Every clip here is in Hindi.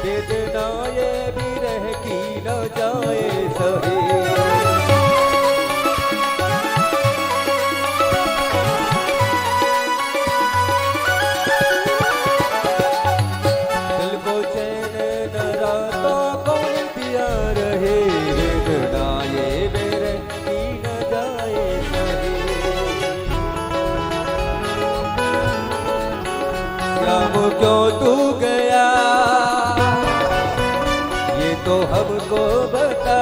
वेदना ये विरह की न जाए सहे। दिल को चैन न रातों कौन दिया रहे, वेदना ये विरह की न जाए सहे। श्याम क्यों तू गया ये तो हमको बता,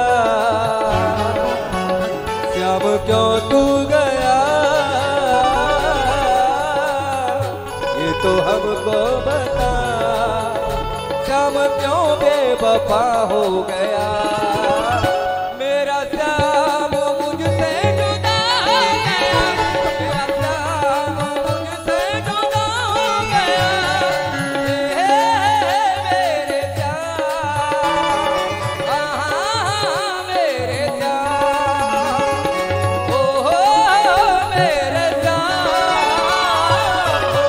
श्याम क्यों तू गया ये तो हमको बता, श्याम क्यों बेवफा हो गया, मेरा श्याम मुझसे जुदा हो गया, मेरा श्याम मुझसे जुदा हो गया, मेरे श्याम, मेरे श्याम, ओ मेरे श्याम, ओ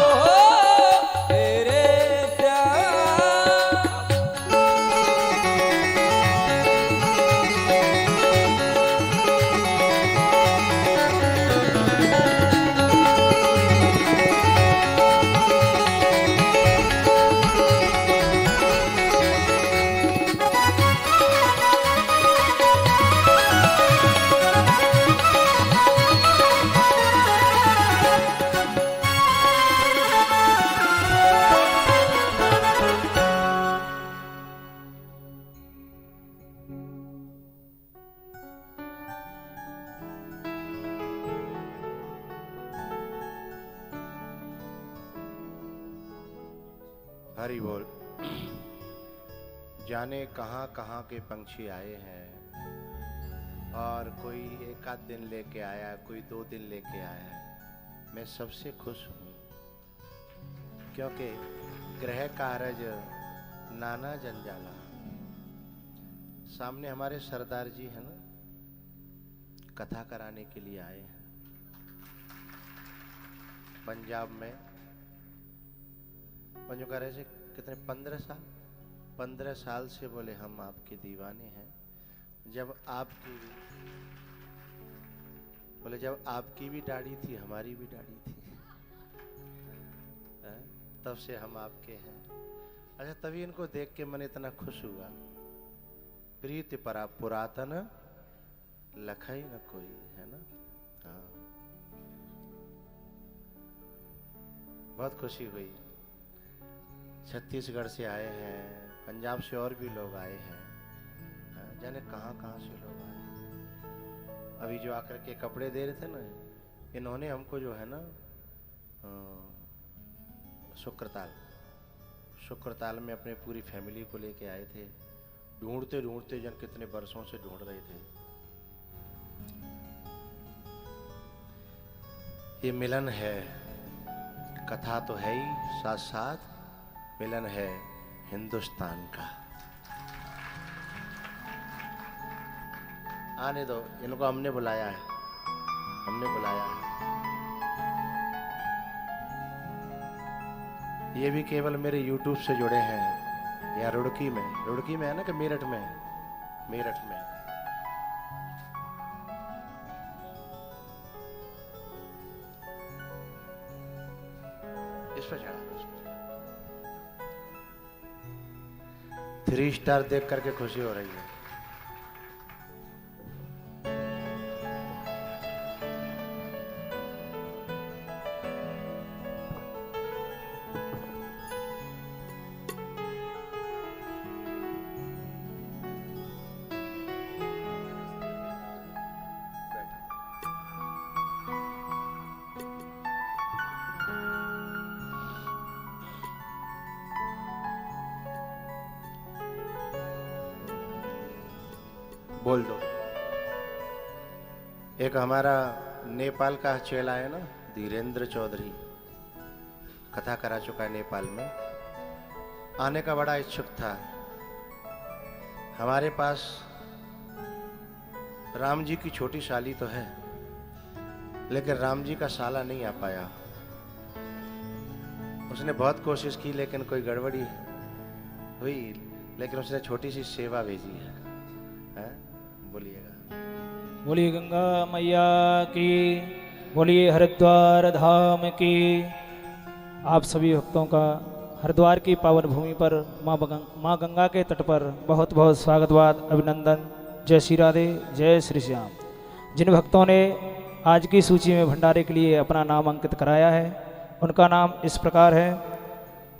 मेरे श्याम। हरि बोल। जाने कहाँ कहाँ के पंछी आए हैं और कोई एक आध दिन लेके आया, कोई 2 दिन लेके आया। मैं सबसे खुश हूँ क्योंकि ग्रह कारज नाना जंजाला। सामने हमारे सरदार जी हैं ना, कथा कराने के लिए आए हैं पंजाब में। पंजो कह रहे थे कितने 15 साल से बोले हम आपके दीवाने हैं। जब आपकी बोले जब आपकी भी दाढ़ी थी हमारी भी दाढ़ी थी, तब से हम आपके हैं। अच्छा, तभी इनको देख के मन इतना खुश हुआ। प्रीति परा पुरातन लखाई न कोई, है ना। हाँ, बहुत खुशी हुई। छत्तीसगढ़ से आए हैं, पंजाब से और भी लोग आए हैं, जाने कहाँ कहाँ से लोग आए। अभी जो आकर के कपड़े दे रहे थे ना, इन्होंने हमको जो है ना शुक्रताल में अपने पूरी फैमिली को लेके आए थे। ढूंढते ढूंढते जन कितने बरसों से ढूंढ रहे थे। ये मिलन है, कथा तो है ही, साथ साथ मिलन है हिंदुस्तान का। आने दो इनको, हमने बुलाया है, हमने बुलाया है। ये भी केवल मेरे YouTube से जुड़े हैं या रुड़की में है ना, कि मेरठ में, मेरठ में। इस पर चढ़ा 3 स्टार देख करके खुशी हो रही है। बोल दो। एक हमारा नेपाल का चेला है ना, धीरेन्द्र चौधरी, कथा करा चुका है नेपाल में। आने का बड़ा इच्छुक था। हमारे पास राम जी की छोटी साली तो है, लेकिन राम जी का साला नहीं आ पाया। उसने बहुत कोशिश की लेकिन कोई गड़बड़ी हुई, लेकिन उसने छोटी सी सेवा भेजी है, हैं? बोलिएगा। बोलिए गंगा मैया की, बोलिए हरिद्वार धाम की। आप सभी भक्तों का हरिद्वार की पावन भूमि पर माँ गंगा के तट पर बहुत बहुत स्वागतवाद, अभिनंदन। जय श्री राधे, जय श्री श्याम। जिन भक्तों ने आज की सूची में भंडारे के लिए अपना नाम अंकित कराया है, उनका नाम इस प्रकार है।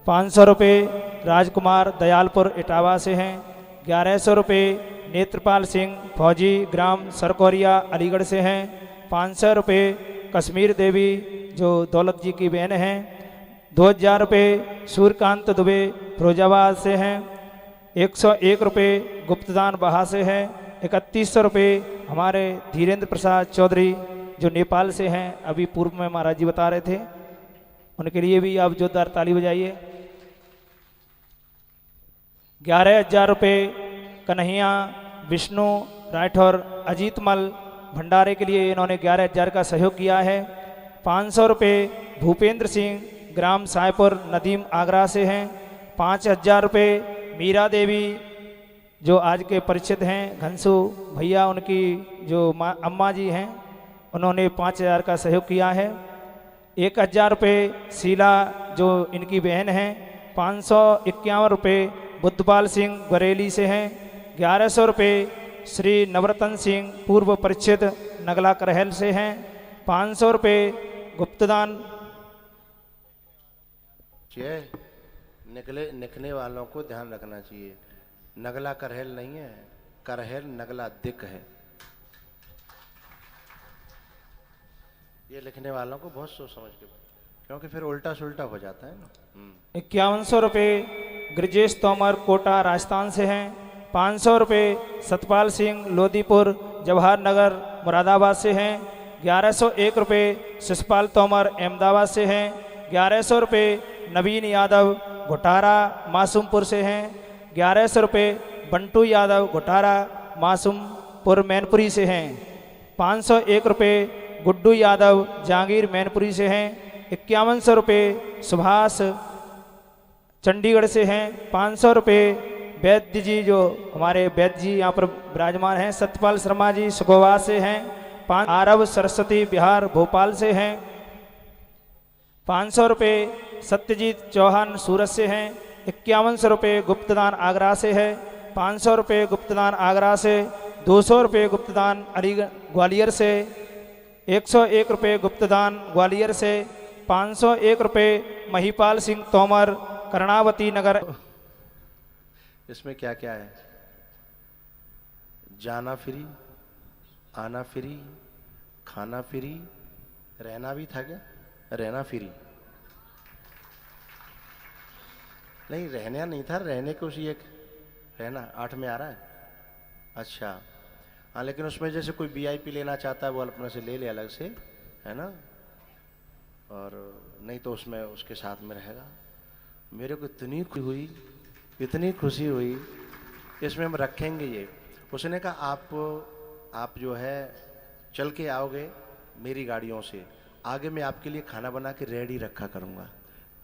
500 रुपये राजकुमार दयालपुर इटावा से हैं। 1100 रुपये नेत्रपाल सिंह फौजी ग्राम सरकोरिया अलीगढ़ से हैं। 500 रुपये कश्मीर देवी जो दौलत जी की बहन हैं। 2000 रुपये सूर्यकांत दुबे फिरोजाबाद से हैं। 101 रुपये गुप्तदान बहा से हैं। 3100 रुपये हमारे धीरेन्द्र प्रसाद चौधरी जो नेपाल से हैं, अभी पूर्व में महाराज जी बता रहे थे, उनके लिए भी आप जोरदार ताली बजाइए। 11,000 रुपये कन्हैया विष्णु राठौर अजीतमल भंडारे के लिए इन्होंने 11,000 का सहयोग किया है। 500 रुपये भूपेंद्र सिंह ग्राम सायपुर नदीम आगरा से हैं। 5,000 रुपये मीरा देवी जो आज के परिचित हैं, घनसू भैया उनकी जो अम्मा जी हैं, उन्होंने 5,000 का सहयोग किया है। 1,000 रुपये शीला जो इनकी बहन हैं। 551 रुपये बुद्धपाल सिंह बरेली से हैं। 1100 रुपये श्री नवरतन सिंह पूर्व परिचित नगला करहल से हैं। 500 रुपये गुप्तदान। निकलने वालों को ध्यान रखना चाहिए, नगला करहल नहीं है, करहल नगला दिक है। ये लिखने वालों को बहुत सोच समझ के, क्योंकि फिर उल्टा सुल्टा हो जाता है ना। 5100 रुपये ब्रजेश तोमर कोटा राजस्थान से हैं। 500 रुपये सतपाल सिंह लोधीपुर जवाहर नगर मुरादाबाद से हैं। 1101 रुपये शिषपाल तोमर अहमदाबाद से हैं। 1100 रुपये नवीन यादव घोटारा मासूमपुर से हैं। 1100 रुपये बंटू यादव घोटारा मासूमपुर मैनपुरी से हैं। 501 रुपये गुड्डू यादव जहांगीर मैनपुरी से हैं। 5100 रुपये सुभाष चंडीगढ़ से हैं। 500 रुपये वैद्य जी जो हमारे वैद्य जी यहाँ पर विराजमान हैं, सत्यपाल शर्मा जी सुखोवा से हैं। 5 आरब सरस्वती बिहार भोपाल से हैं। 500 रुपये सत्यजीत चौहान सूरत से हैं। 5100 रुपये गुप्तदान आगरा से है। 500 रुपये गुप्तदान आगरा से। 200 रुपये गुप्तदान अलीगढ़ ग्वालियर से। 101 रुपये गुप्तदान ग्वालियर से। 501 रुपये महिपाल सिंह तोमर कर्णावती नगर। इसमें क्या क्या है? जाना फ्री, आना फ्री, खाना फ्री, रहना भी था क्या? रहना फ्री नहीं, रहना नहीं था, रहने को उसी एक रहना 8 में आ रहा है। अच्छा हाँ, लेकिन उसमें जैसे कोई वीआईपी लेना चाहता है वो अपने से ले ले अलग से, है ना, और नहीं तो उसमें उसके साथ में रहेगा। मेरे को इतनी खुशी हुई, इसमें हम रखेंगे ये। उसने कहा आप जो है चल के आओगे मेरी गाड़ियों से, आगे मैं आपके लिए खाना बना के रेडी रखा करूँगा,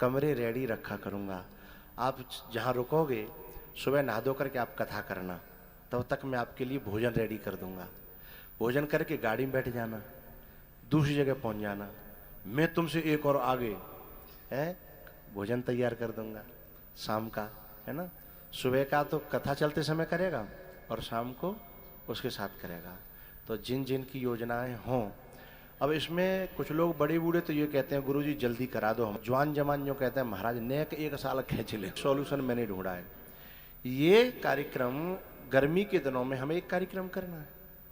कमरे रेडी रखा करूँगा। आप जहाँ रुकोगे सुबह नहा धो करके आप कथा करना, तब तक मैं आपके लिए भोजन रेडी कर दूंगा। भोजन करके गाड़ी में बैठ जाना, दूसरी जगह पहुंच जाना, मैं तुमसे एक और आगे है भोजन तैयार कर दूंगा शाम का, है ना। सुबह का तो कथा चलते समय करेगा और शाम को उसके साथ करेगा। तो जिन जिन की योजनाएं हों, अब इसमें कुछ लोग बड़े बूढ़े तो ये कहते हैं गुरुजी जल्दी करा दो, हम जवान जमान जो कहते हैं महाराज नेक 1 साल खींच ले। सॉल्यूशन मैंने ढूंढा है। ये कार्यक्रम गर्मी के दिनों में हमें एक कार्यक्रम करना है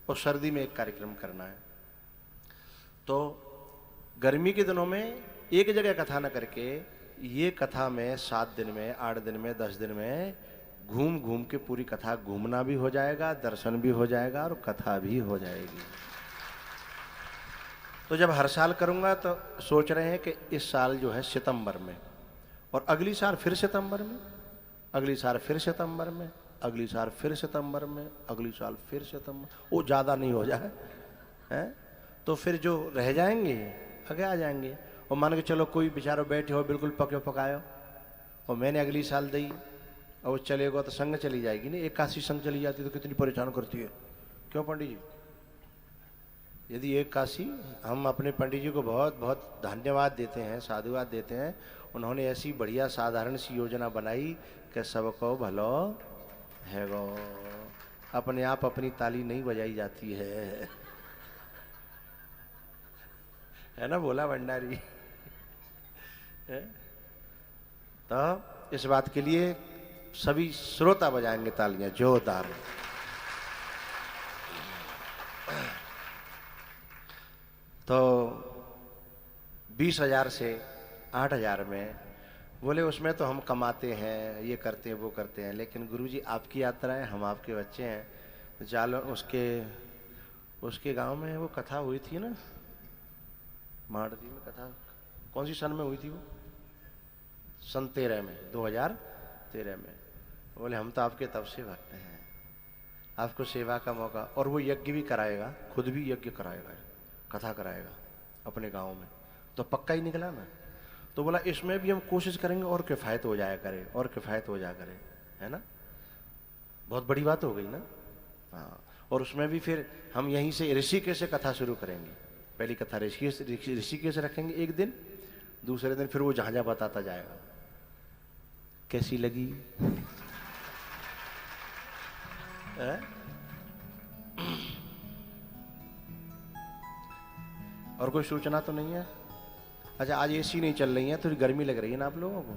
और सर्दी में एक कार्यक्रम करना है। तो गर्मी के दिनों में एक जगह कथा न करके ये कथा में 7 दिन में, 8 दिन में, 10 दिन में घूम घूम के पूरी कथा घूमना भी हो जाएगा, दर्शन भी हो जाएगा और कथा भी हो जाएगी। तो जब हर साल करूंगा तो सोच रहे हैं कि इस साल जो है सितंबर में, और अगली साल फिर सितंबर में, अगली साल फिर सितंबर में, अगली साल फिर सितंबर में, अगली साल फिर सितंबर, वो ज़्यादा नहीं हो जाए हैं, तो फिर जो रह जाएंगे आगे आ जाएंगे। और मान के चलो कोई बेचारा बैठे हो बिल्कुल पके पकायो और मैंने अगली साल दी और वो चलेगा तो संग चली जाएगी नहीं, एक काशी संग चली जाती तो कितनी परेशान करती है। क्यों पंडित जी? यदि एक काशी, हम अपने पंडित जी को बहुत बहुत धन्यवाद देते हैं, साधुवाद देते हैं। उन्होंने ऐसी बढ़िया साधारण सी योजना बनाई कि सबको भलो है गो। अपने आप अपनी ताली नहीं बजाई जाती है ना, बोला भंडारी है? तो इस बात के लिए सभी श्रोता बजाएंगे तालियां जोरदार। तो 20,000 से 8,000 में बोले उसमें तो हम कमाते हैं, ये करते हैं वो करते हैं, लेकिन गुरुजी आपकी यात्रा है, हम आपके बच्चे हैं। जालो उसके गांव में वो कथा हुई थी ना, माड़दी में कथा, कौन सी सन में हुई थी वो? सन 13 में, 2013 में। बोले हम तो आपके तब से भक्त हैं, आपको सेवा का मौका, और वो यज्ञ भी कराएगा, खुद भी यज्ञ कराएगा, कथा कराएगा अपने गांव में। तो पक्का ही निकला ना। तो बोला इसमें भी हम कोशिश करेंगे और किफ़ायत हो जाया करे, और किफ़ायत हो जाया करे, है ना। बहुत बड़ी बात हो गई ना। हाँ, और उसमें भी फिर हम यहीं से ऋषिकेश से कथा शुरू करेंगे। पहली कथा ऋषिकेश रखेंगे एक दिन, दूसरे दिन फिर वो जहाँ जहाँ बताता जाएगा। कैसी लगी? और कोई सूचना तो नहीं है? अच्छा, आज एसी नहीं चल रही है, थोड़ी गर्मी लग रही है ना आप लोगों को,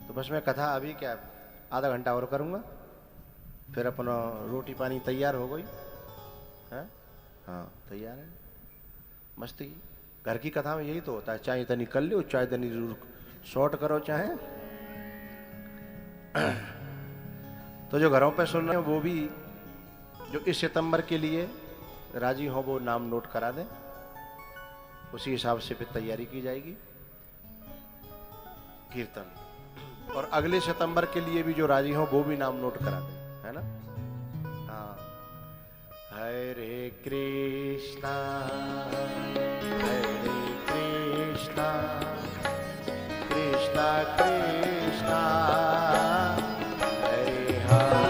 तो बस मैं कथा अभी क्या आधा घंटा और करूँगा, फिर अपना रोटी पानी तैयार हो गई है। हाँ तैयार है, मस्ती। घर की कथा में यही तो होता है, चाहे इतनी कर लो, चाहे इतनी शॉर्ट करो, चाहे। तो जो घरों पे सुन रहे हैं वो भी जो इस सितंबर के लिए राजी हो वो नाम नोट करा दें, उसी हिसाब से फिर तैयारी की जाएगी कीर्तन। और अगले सितंबर के लिए भी जो राजी हो वो भी नाम नोट करा दें, है ना। हाँ, हरे कृष्णा कृष्णा कृष्णा हरे हरे।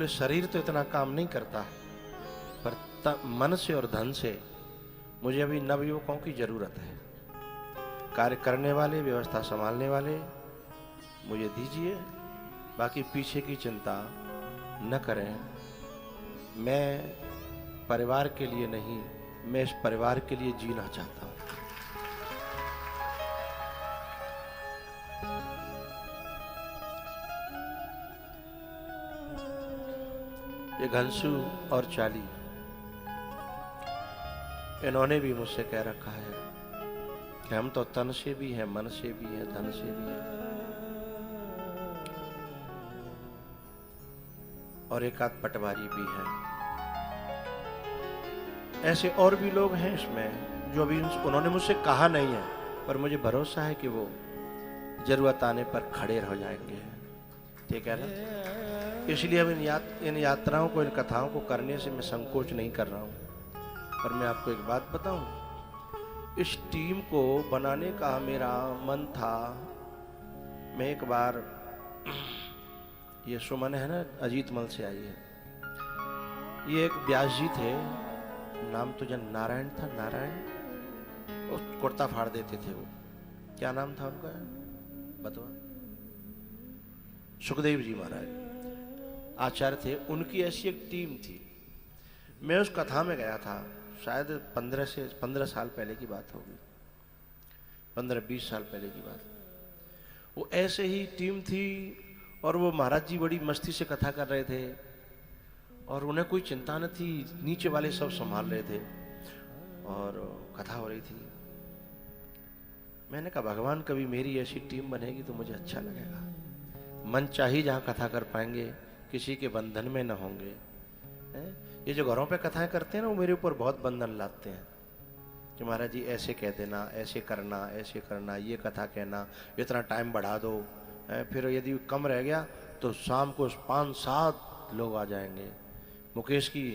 शरीर तो इतना काम नहीं करता, पर मन से और धन से मुझे अभी नवयुवकों की जरूरत है। कार्य करने वाले, व्यवस्था संभालने वाले मुझे दीजिए, बाकी पीछे की चिंता न करें। मैं परिवार के लिए नहीं, मैं इस परिवार के लिए जीना चाहता हूँ। ये घनसू और चाली इन्होंने भी मुझसे कह रखा है कि हम तो तन से भी हैं, मन से भी हैं, धन से भी हैं, और एक आध पटवारी भी हैं। ऐसे और भी लोग हैं इसमें जो अभी उन्होंने मुझसे कहा नहीं है, पर मुझे भरोसा है कि वो जरूरत आने पर खड़े रह जाएंगे। ठीक है ना? इसलिए अब इन यात्राओं को, इन कथाओं को करने से मैं संकोच नहीं कर रहा हूं। पर मैं आपको एक बात बताऊं, इस टीम को बनाने का मेरा मन था। मैं एक बार, ये सुमन है ना, अजीत मल से आई है, ये एक व्यास जी थे, नाम तो जन नारायण था, नारायण, वो कुर्ता फाड़ देते थे। वो क्या नाम था उनका, बतवा? सुखदेव जी महाराज आचार्य थे, उनकी ऐसी एक टीम थी। मैं उस कथा में गया था, शायद 15 साल पहले की बात होगी, 15-20 साल पहले की बात। वो ऐसे ही टीम थी और वो महाराज जी बड़ी मस्ती से कथा कर रहे थे और उन्हें कोई चिंता न थी, नीचे वाले सब संभाल रहे थे और कथा हो रही थी। मैंने कहा भगवान कभी मेरी ऐसी टीम बनेगी तो मुझे अच्छा लगेगा। मन चाही जहाँ कथा कर पाएंगे, किसी के बंधन में न होंगे। ये जो घरों पे कथाएं करते हैं ना, वो मेरे ऊपर बहुत बंधन लाते हैं कि महाराज जी ऐसे कह देना, ऐसे करना, ये कथा कहना, इतना टाइम बढ़ा दो, फिर यदि कम रह गया तो शाम को 5-7 लोग आ जाएंगे। मुकेश की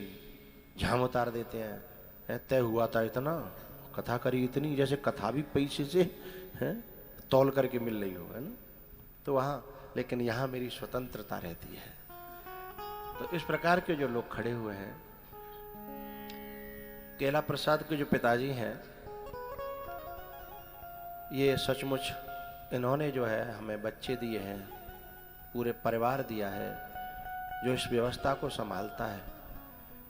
झाम उतार देते हैं, तय हुआ था इतना, कथा करी इतनी, जैसे कथा भी पैसे से तौल करके मिल रही हो, है ना? तो वहाँ, लेकिन यहाँ मेरी स्वतंत्रता रहती है। तो इस प्रकार के जो लोग खड़े हुए हैं, केला प्रसाद के जो पिताजी हैं, ये सचमुच इन्होंने जो है हमें बच्चे दिए हैं, पूरे परिवार दिया है, जो इस व्यवस्था को संभालता है।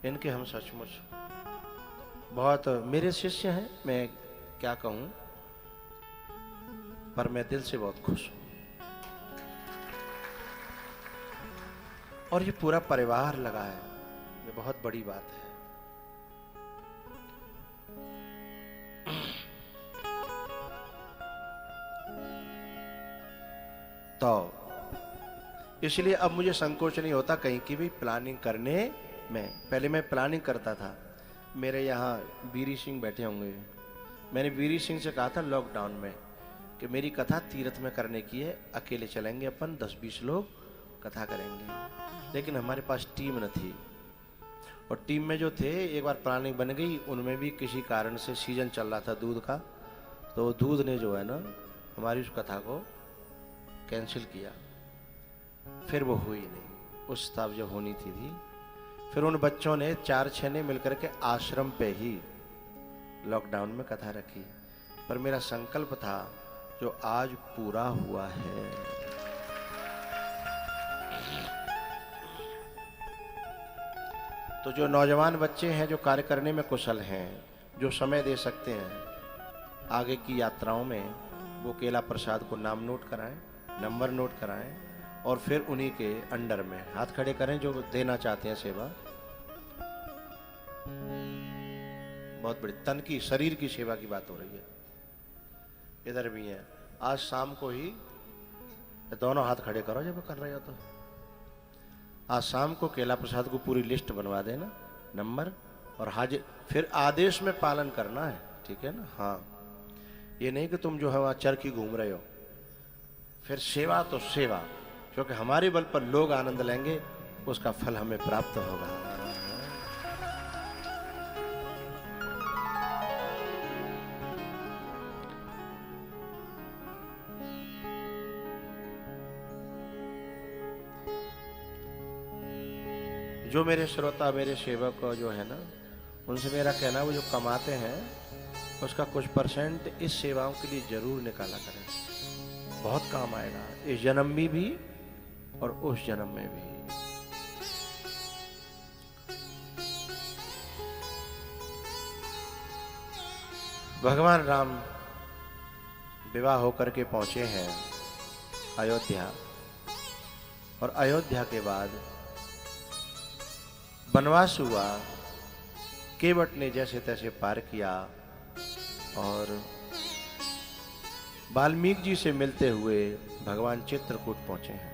इनके हम सचमुच बहुत मेरे शिष्य हैं, मैं क्या कहूँ, पर मैं दिल से बहुत खुश हूँ। और ये पूरा परिवार लगा है, ये बहुत बड़ी बात है। तो इसलिए अब मुझे संकोच नहीं होता कहीं की भी प्लानिंग करने में। पहले मैं प्लानिंग करता था, मेरे यहाँ वीरी सिंह बैठे होंगे, मैंने वीरी सिंह से कहा था लॉकडाउन में कि मेरी कथा तीर्थ में करने की है, अकेले चलेंगे अपन, 10-20 लोग कथा करेंगे। लेकिन हमारे पास टीम न थी, और टीम में जो थे, एक बार प्लानिंग बन गई, उनमें भी किसी कारण से सीजन चल रहा था दूध का, तो दूध ने जो है ना हमारी उस कथा को कैंसिल किया, फिर वो हुई नहीं। उस तब जो होनी थी फिर उन बच्चों ने 4-6 ने मिलकर के आश्रम पे ही लॉकडाउन में कथा रखी। पर मेरा संकल्प था जो आज पूरा हुआ है। तो जो नौजवान बच्चे हैं, जो कार्य करने में कुशल हैं, जो समय दे सकते हैं आगे की यात्राओं में, वो केला प्रसाद को नाम नोट कराएं, नंबर नोट कराएं, और फिर उन्हीं के अंडर में हाथ खड़े करें जो देना चाहते हैं सेवा। बहुत बड़ी तन की, शरीर की सेवा की बात हो रही है। इधर भी है, आज शाम को ही दोनों हाथ खड़े करो जब कर रहे हो तो। आज शाम को केला प्रसाद को पूरी लिस्ट बनवा देना, नंबर और हाजिर, फिर आदेश में पालन करना है, ठीक है ना? हाँ, ये नहीं कि तुम जो है वहाँ चरखी घूम रहे हो। फिर सेवा तो सेवा, क्योंकि हमारे बल पर लोग आनंद लेंगे, उसका फल हमें प्राप्त होगा। जो मेरे श्रोता, मेरे सेवक जो है ना, उनसे मेरा कहना, वो जो कमाते हैं उसका कुछ % इस सेवाओं के लिए जरूर निकाला करें, बहुत काम आएगा, इस जन्म में भी और उस जन्म में भी। भगवान राम विवाह होकर के पहुंचे हैं अयोध्या, और अयोध्या के बाद वनवास हुआ, केवट ने जैसे तैसे पार किया और वाल्मीकि जी से मिलते हुए भगवान चित्रकूट पहुंचे हैं।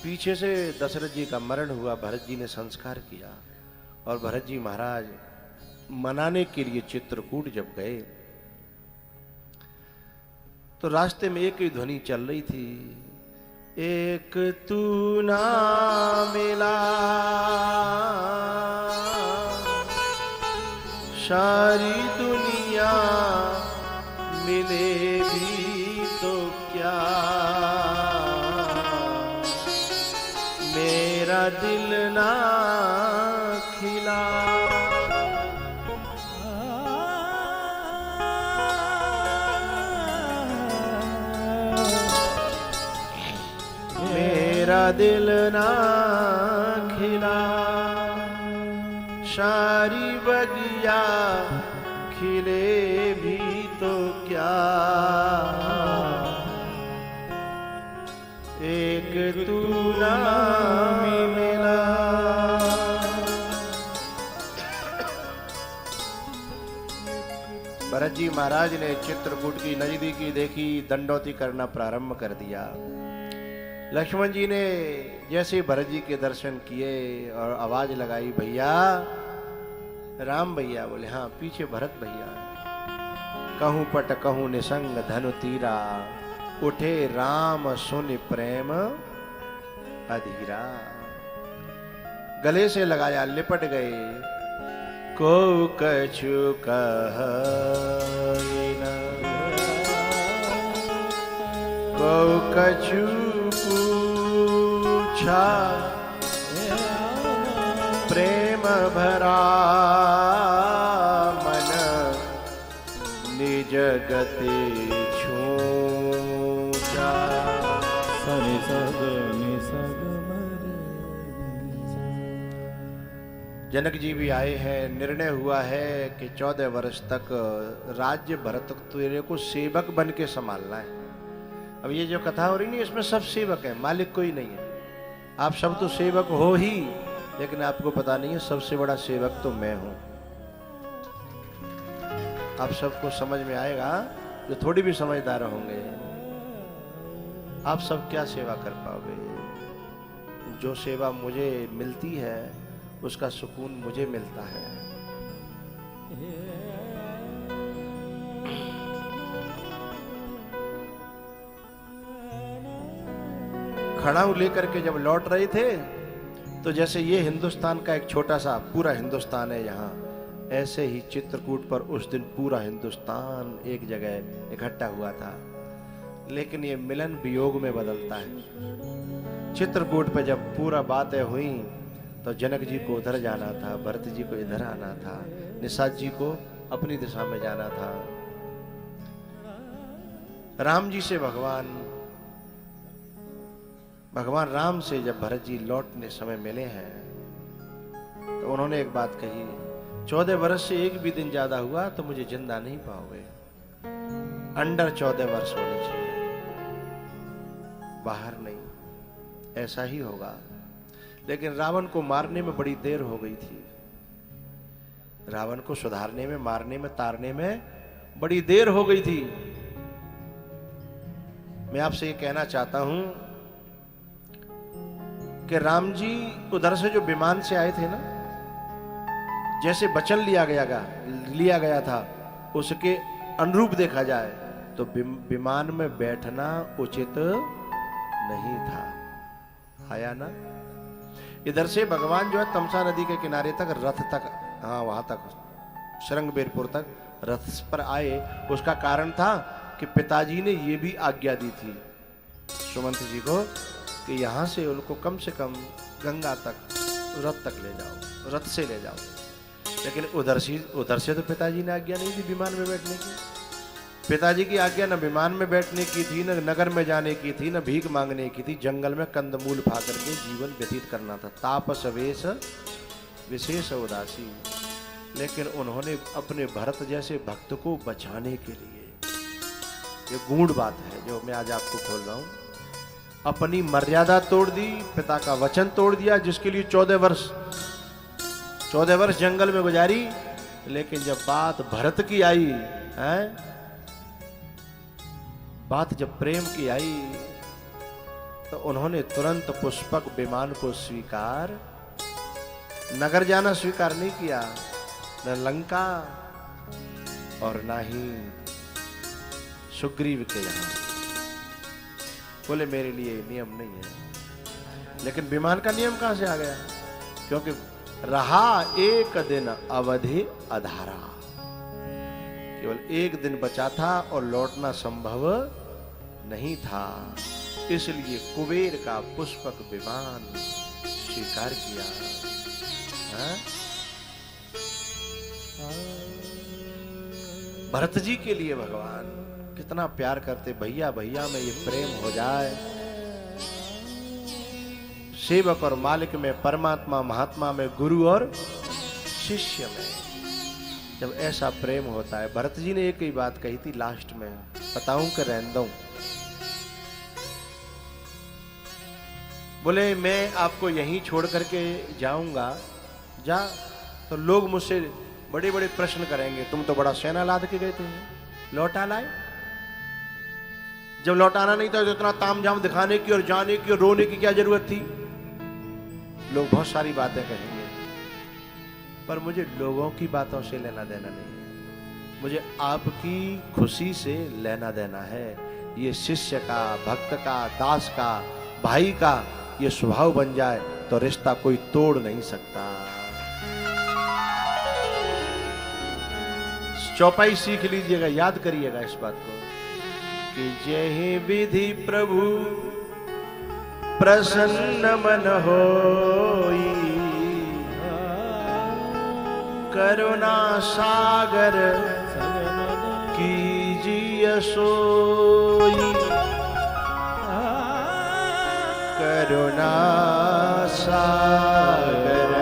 पीछे से दशरथ जी का मरण हुआ, भरत जी ने संस्कार किया और भरत जी महाराज मनाने के लिए चित्रकूट जब गए तो रास्ते में एक ही ध्वनि चल रही थी, एक तू ना मिला सारी दुनिया मिले भी तो क्या, मेरा दिल ना खिला। मेरा दिल ना खिला सारी बगिया खिले भी तो क्या, एक तू ना मिला। भरत जी महाराज ने चित्रकूट की नजदीकी देखी, दंडौती करना प्रारंभ कर दिया। लक्ष्मण जी ने जैसे भरत जी के दर्शन किए और आवाज लगाई, भैया राम भैया। बोले हाँ, पीछे भरत भैया। कहूं पट कहूं निसंग धनु तीरा, उठे राम सुनि प्रेम अधीरा। गले से लगाया, लिपट गए। को कछु कहि न, को कछु पूछा, प्रेम भरा मन निज गति छूचा। जनक जी भी आए हैं। निर्णय हुआ है कि 14 वर्ष तक राज्य भरत तेरे को सेवक बन के संभालना है। अब ये जो कथा हो रही नहीं, इसमें सब सेवक है, मालिक कोई नहीं है। आप सब तो सेवक हो ही, लेकिन आपको पता नहीं है सबसे बड़ा सेवक तो मैं हूं। आप सबको समझ में आएगा जो थोड़ी भी समझदार होंगे। आप सब क्या सेवा कर पाओगे? जो सेवा मुझे मिलती है उसका सुकून मुझे मिलता है। खड़ाऊ लेकर के जब लौट रहे थे तो जैसे ये हिंदुस्तान का एक छोटा सा पूरा हिंदुस्तान है यहाँ, ऐसे ही चित्रकूट पर उस दिन पूरा हिंदुस्तान एक जगह इकट्ठा हुआ था। लेकिन ये मिलन वियोग में बदलता है। चित्रकूट पर जब पूरा बातें हुई तो जनक जी को उधर जाना था, भरत जी को इधर आना था, निषाद जी को अपनी दिशा में जाना था। राम जी से भगवान राम से जब भरत जी लौटने समय मिले हैं तो उन्होंने एक बात कही, 14 वर्ष से एक भी दिन ज्यादा हुआ तो मुझे जिंदा नहीं पाओगे। अंडर 14 वर्ष होनी चाहिए, बाहर नहीं। ऐसा ही होगा। लेकिन रावण को मारने में बड़ी देर हो गई थी। रावण को सुधारने में, मारने में, तारने में बड़ी देर हो गई थी। मैं आपसे ये कहना चाहता हूं कि राम जी उधर से जो विमान से आए थे ना, जैसे वचन लिया गया था उसके अनुरूप देखा जाए तो विमान में बैठना उचित नहीं था। आया ना? इधर से भगवान जो है तमसा नदी के किनारे तक, रथ तक, हाँ वहां तक, शरंगबेरपुर तक रथ पर आए। उसका कारण था कि पिताजी ने ये भी आज्ञा दी थी सुमंत जी को कि यहां से उनको कम गंगा तक, रथ तक ले जाओ, रथ से ले जाओ। लेकिन उधर से तो पिताजी ने आज्ञा नहीं दी विमान में बैठने की। पिताजी की आज्ञा न विमान में बैठने की थी, न नगर में जाने की थी, न भीख मांगने की थी। जंगल में कंदमूल खा करके जीवन व्यतीत करना था। तापस वेश विशेष उदासी। लेकिन उन्होंने अपने भरत जैसे भक्त को बचाने के लिए, ये गूढ़ बात है जो मैं आज आपको खोल रहा हूं, अपनी मर्यादा तोड़ दी, पिता का वचन तोड़ दिया, जिसके लिए 14 वर्ष 14 वर्ष जंगल में गुजारी, लेकिन जब बात भरत की आई है, बात जब प्रेम की आई, तो उन्होंने तुरंत पुष्पक विमान को स्वीकार, नगर जाना स्वीकार नहीं किया, न लंका और ना ही सुग्रीव के यहाँ। बोले मेरे लिए नियम नहीं है। लेकिन विमान का नियम कहां से आ गया? क्योंकि रहा एक दिन अवधि अधारा, केवल एक दिन बचा था और लौटना संभव नहीं था, इसलिए कुबेर का पुष्पक विमान स्वीकार किया। भरत जी के लिए भगवान कितना प्यार करते, भैया भैया में ये प्रेम हो जाए, सेवक और मालिक में, परमात्मा महात्मा में, गुरु और शिष्य में जब ऐसा प्रेम होता है। भरत जी ने एक ही बात कही थी लास्ट में, बताऊं कि रहने दूं? बोले मैं आपको यहीं छोड़ करके जाऊंगा, जा तो लोग मुझसे बड़े बड़े प्रश्न करेंगे, तुम तो बड़ा सेना लाद के गए थे, लौटा लाए। जब लौटाना नहीं था तो इतना तामझाम दिखाने की और जाने की और रोने की क्या जरूरत थी? लोग बहुत सारी बातें कहेंगे, पर मुझे लोगों की बातों से लेना देना नहीं है, मुझे आपकी खुशी से लेना देना है। ये शिष्य का, भक्त का, दास का, भाई का ये स्वभाव बन जाए तो रिश्ता कोई तोड़ नहीं सकता। चौपाई सीख लीजिएगा, याद करिएगा इस बात को कि जय विधि प्रभु प्रसन्न मन होई, करुणा सागर कीजिए सोई, करुणा सागर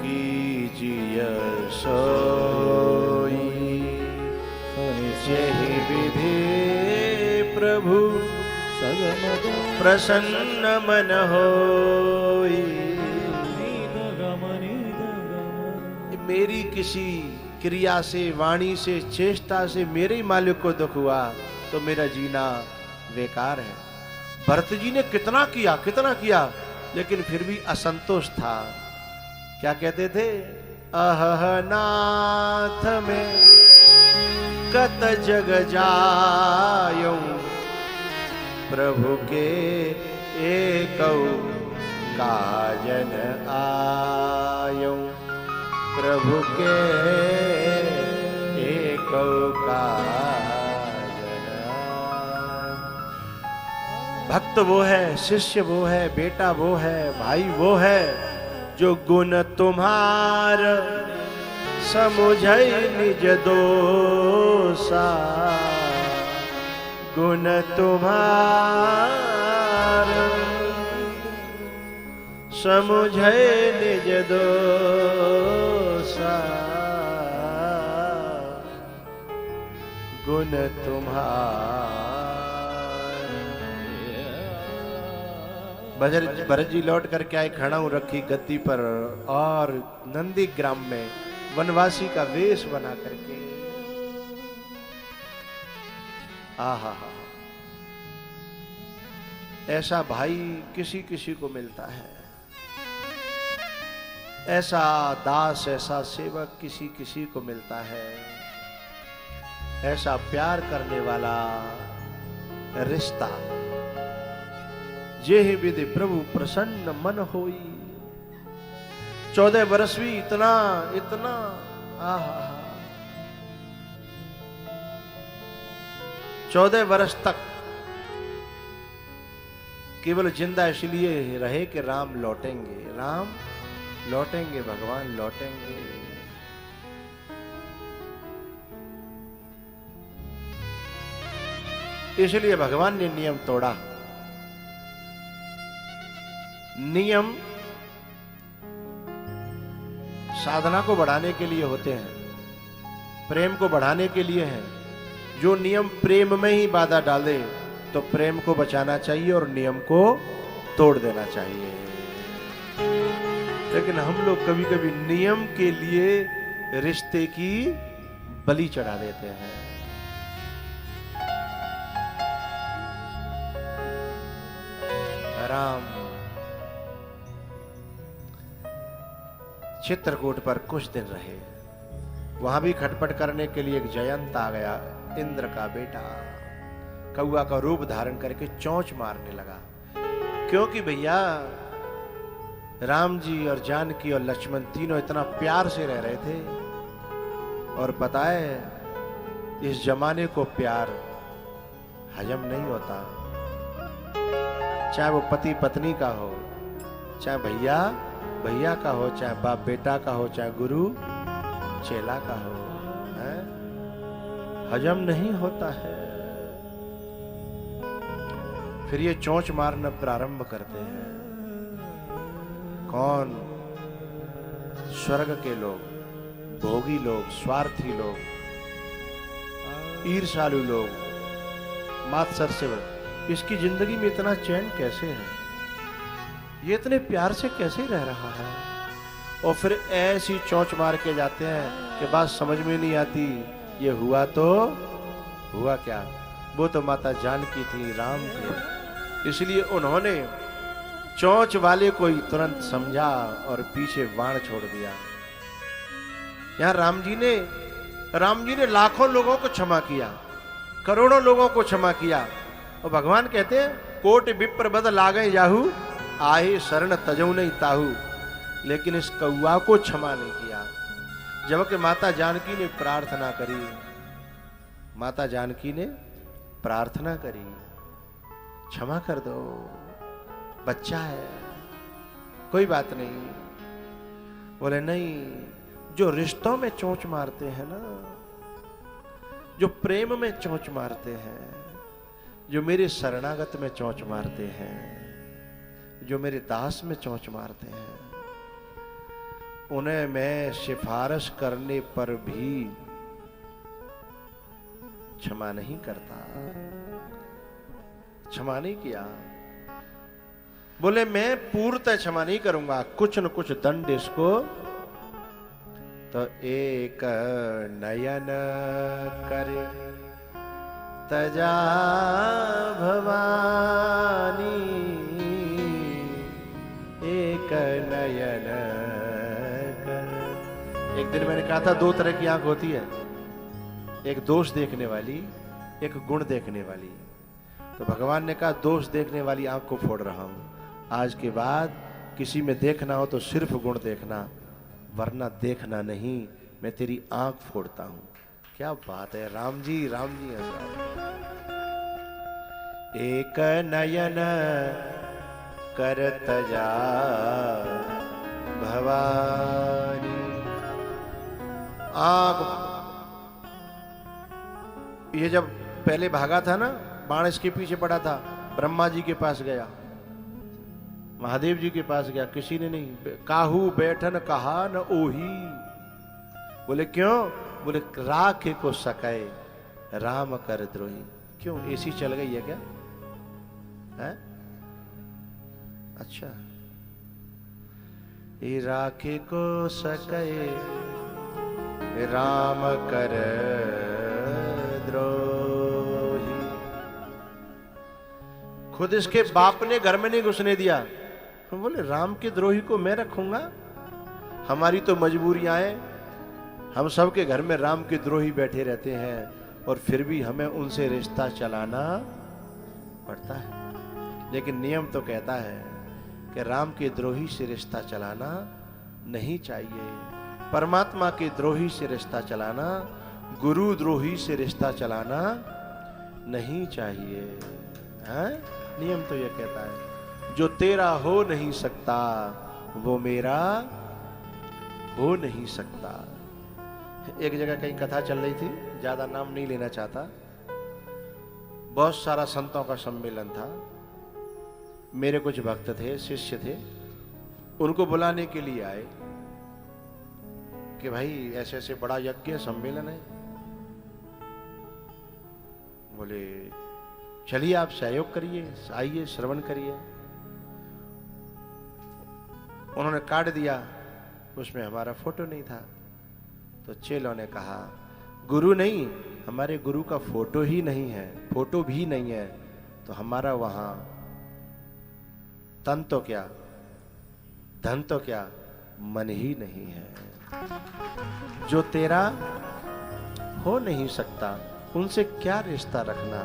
कीजिए सोई, जय विधि प्रभु प्रसन्न मन होई। मेरी किसी क्रिया से, वाणी से, चेष्टा से मेरे ही मालिक को दुख हुआ तो मेरा जीना बेकार है। भरत जी ने कितना किया, लेकिन फिर भी असंतोष था। क्या कहते थे? अह नाथ में कत जग जायूं, प्रभु के एकौ काजन आयूं, प्रभु के एकौ काजन। भक्त वो है, शिष्य वो है, बेटा वो है, भाई वो है जो गुण तुम्हार समुझै निज दोषा, गुण तुम्हार समुझै निज दोषा, गुण तुम्हार। भरत जी लौट करके आए, खड़ाऊ रखी गद्दी पर और नंदी ग्राम में वनवासी का वेश बना करके। आहा, ऐसा भाई किसी किसी को मिलता है, ऐसा दास, ऐसा सेवक किसी किसी को मिलता है, ऐसा प्यार करने वाला रिश्ता। जेहि विधि प्रभु प्रसन्न मन होई। 14 वर्ष भी इतना आहा, 14 वर्ष तक केवल जिंदा इसलिए रहे कि राम लौटेंगे, राम लौटेंगे, भगवान लौटेंगे। इसलिए भगवान ने नियम तोड़ा। नियम साधना को बढ़ाने के लिए होते हैं, प्रेम को बढ़ाने के लिए हैं। जो नियम प्रेम में ही बाधा डाले तो प्रेम को बचाना चाहिए और नियम को तोड़ देना चाहिए। लेकिन हम लोग कभी कभी नियम के लिए रिश्ते की बलि चढ़ा देते हैं। राम चित्रकूट पर कुछ दिन रहे। वहां भी खटपट करने के लिए एक जयंत आ गया, इंद्र का बेटा, कौआ का रूप धारण करके चोंच मारने लगा। क्योंकि भैया राम जी और जानकी और लक्ष्मण तीनों इतना प्यार से रह रहे थे, और पता है इस जमाने को प्यार हजम नहीं होता। चाहे वो पति पत्नी का हो, चाहे भैया भैया का हो, चाहे बाप बेटा का हो, चाहे गुरु चेला का हो, है? हजम नहीं होता है। फिर ये चोंच मारना प्रारंभ करते हैं। कौन? स्वर्ग के लोग, भोगी लोग, स्वार्थी लोग, ईर्ष्यालु लोग, मात्सर से। इसकी जिंदगी में इतना चैन कैसे है? ये इतने प्यार से कैसे रह रहा है? और फिर ऐसी चोंच मार के जाते हैं कि बात समझ में नहीं आती। ये हुआ तो हुआ क्या? वो तो माता जानकी थी, राम थे, इसलिए उन्होंने चोंच वाले को ही तुरंत समझा और पीछे बाण छोड़ दिया। यहां राम जी ने लाखों लोगों को क्षमा किया, करोड़ों लोगों को क्षमा किया। और भगवान कहते हैं कोटि विप्र बद लागे जाहू, आहे शरण तजऊ नहीं ताहू। लेकिन इस कौआ को क्षमा नहीं किया। जबकि माता जानकी ने प्रार्थना करी, माता जानकी ने प्रार्थना करी, क्षमा कर दो, बच्चा है, कोई बात नहीं। बोले नहीं, जो रिश्तों में चोंच मारते हैं ना, जो प्रेम में चोंच मारते हैं, जो मेरे शरणागत में चोंच मारते हैं, जो मेरे दास में चोंच मारते हैं, उन्हें मैं सिफारिश करने पर भी क्षमा नहीं करता। क्षमा नहीं किया। बोले मैं पूर्णतः क्षमा नहीं करूंगा, कुछ न कुछ दंड इसको। तो एक नयन करे तजा भवानी, एक नयन कर। एक दिन मैंने कहा था दो तरह की आंख होती है, एक दोष देखने वाली, एक गुण देखने वाली। तो भगवान ने कहा दोष देखने वाली आंख को फोड़ रहा हूं। आज के बाद किसी में देखना हो तो सिर्फ गुण देखना, वरना देखना नहीं। मैं तेरी आंख फोड़ता हूं। क्या बात है, राम जी एक नयन कर तजा भवानी। आंख, ये जब पहले भागा था ना, बाण इसके पीछे पड़ा था, ब्रह्मा जी के पास गया, महादेव जी के पास गया, किसी ने नहीं। काहू बैठन कहा न ओही। बोले क्यों? बोले राखे को सकाए राम कर द्रोही। क्यों? एसी चल गई है क्या? है? अच्छा, ये राखे को सकाए राम कर द्रोही। खुद इसके बाप ने घर में नहीं घुसने दिया। बोले राम के द्रोही को मैं रखूंगा? हमारी तो मजबूरियां हैं, हम सबके घर में राम के द्रोही बैठे रहते हैं, और फिर भी हमें उनसे रिश्ता चलाना पड़ता है। लेकिन नियम तो कहता है कि राम के द्रोही से रिश्ता चलाना नहीं चाहिए, परमात्मा के द्रोही से रिश्ता चलाना, गुरु द्रोही से रिश्ता चलाना नहीं चाहिए। है? नियम तो यह कहता है जो तेरा हो नहीं सकता वो मेरा हो नहीं सकता। एक जगह कहीं कथा चल रही थी, ज्यादा नाम नहीं लेना चाहता, बहुत सारा संतों का सम्मेलन था। मेरे कुछ भक्त थे, शिष्य थे, उनको बुलाने के लिए आए कि भाई ऐसे ऐसे बड़ा यज्ञ सम्मेलन है। बोले चलिए आप सहयोग करिए, आइए श्रवण करिए। उन्होंने काट दिया, उसमें हमारा फोटो नहीं था। तो चेलों ने कहा, गुरु नहीं, हमारे गुरु का फोटो ही नहीं है, फोटो भी नहीं है, तो हमारा वहां तन तो क्या, धन तो क्या, मन ही नहीं है। जो तेरा हो नहीं सकता, उनसे क्या रिश्ता रखना।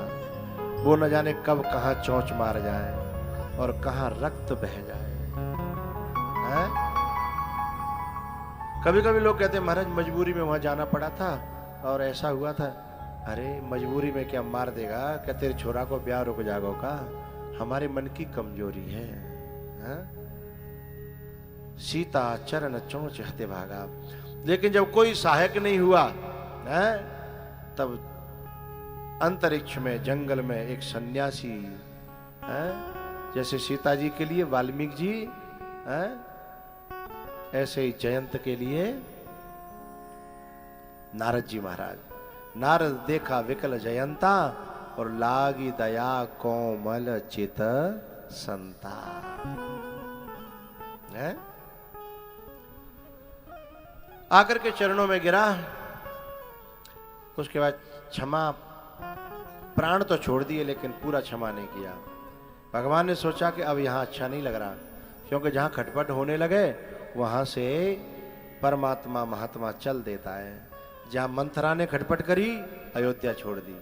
वो न जाने कब कहां चोंच मार जाए और कहां रक्त बह जाए। है? कभी कभी लोग कहते हैं महाराज मजबूरी में वहां जाना पड़ा था और ऐसा हुआ था। अरे मजबूरी में क्या मार देगा, क्या तेरे छोरा को ब्याह रुक जागो का? हमारे मन की कमजोरी है। सीता चरण चोंच हते भागा। लेकिन जब कोई सहायक नहीं हुआ है, तब अंतरिक्ष में जंगल में एक सन्यासी है, जैसे सीता जी के लिए वाल्मीकि जी है, ऐसे ही जयंत के लिए नारद जी महाराज। नारद देखा विकल जयंता और लागी दया कोमल चित संता है। आकर के चरणों में गिरा। उसके बाद क्षमा, प्राण तो छोड़ दिए लेकिन पूरा क्षमा नहीं किया। भगवान ने सोचा कि अब यहां अच्छा नहीं लग रहा, क्योंकि जहां खटपट होने लगे वहां से परमात्मा महात्मा चल देता है। जहां मंथरा ने खटपट करी, अयोध्या छोड़ दी।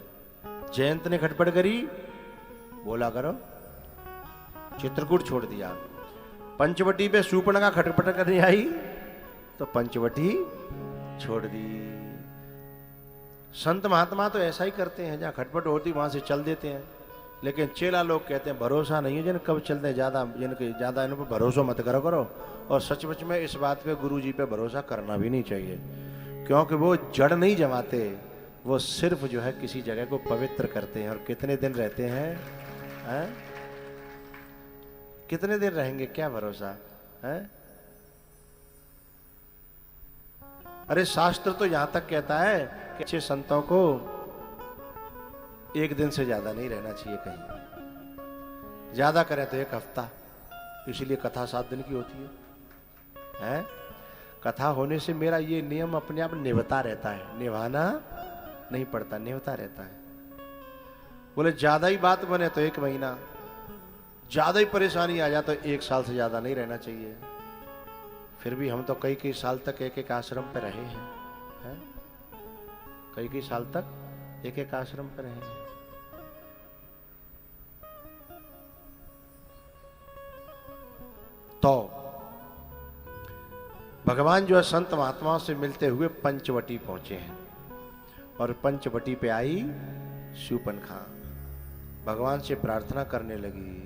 जयंत ने खटपट करी, बोला करो, चित्रकूट छोड़ दिया। पंचवटी पे शूर्पणखा खटपट करने आई तो पंचवटी छोड़ दी। संत महात्मा तो ऐसा ही करते हैं, जहां खटपट होती वहां से चल देते हैं। लेकिन चेला लोग कहते हैं भरोसा नहीं है जिन कब चलते, ज्यादा जिनके ज्यादा इन पर भरोसा मत करो। और सचमुच में इस बात पे गुरु जी पे भरोसा करना भी नहीं चाहिए, क्योंकि वो जड़ नहीं जमाते, वो सिर्फ जो है किसी जगह को पवित्र करते हैं। और कितने दिन रहते हैं? कितने दिन रहेंगे, क्या भरोसा है? अरे शास्त्र तो यहां तक कहता है कि अच्छे संतों को एक दिन से ज्यादा नहीं रहना चाहिए कहीं, ज्यादा करें तो एक हफ्ता। इसीलिए कथा 7 दिन की होती है? कथा होने से मेरा ये नियम अपने आप निभता रहता है, निभाना नहीं पड़ता, निभता रहता है। बोले ज्यादा ही बात बने तो 1 महीना, ज्यादा ही परेशानी आ जाए तो 1 साल से ज्यादा नहीं रहना चाहिए। फिर भी हम तो कई साल तक एक आश्रम पे रहे हैं? कई साल तक एक आश्रम पे रहे हैं। तो भगवान जो है संत महात्माओं से मिलते हुए पंचवटी पहुंचे हैं। और पंचवटी पे आई शूर्पणखा, भगवान से प्रार्थना करने लगी।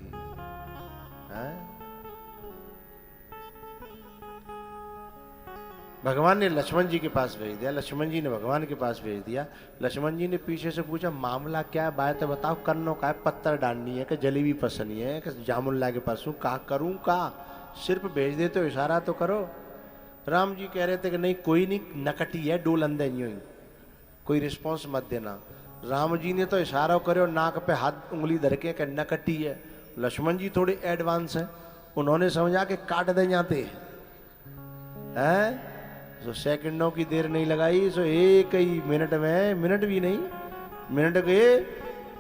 भगवान ने लक्ष्मण जी के पास भेज दिया, लक्ष्मण जी ने भगवान के पास भेज दिया। लक्ष्मण जी ने पीछे से पूछा मामला क्या है, बात बताओ, करनो का है, पत्थर डालनी है कि जलेबी पसंद है कि जामुन ला के पास हूँ, का करूँ का? सिर्फ भेज देते हो, इशारा तो करो। राम जी कह रहे थे कि नहीं कोई नहीं, नकटी है, डोल अंदे यूं, कोई रिस्पॉन्स मत देना। राम जी ने तो इशारा करे और नाक पे हाथ उंगली धर के कि नकटी है। लक्ष्मण जी थोड़े एडवांस हैं, उन्होंने समझा कि काट दे जाते हैं। तो सेकंडों की देर नहीं लगाई, सो 1 ही मिनट में, मिनट भी नहीं, मिनट के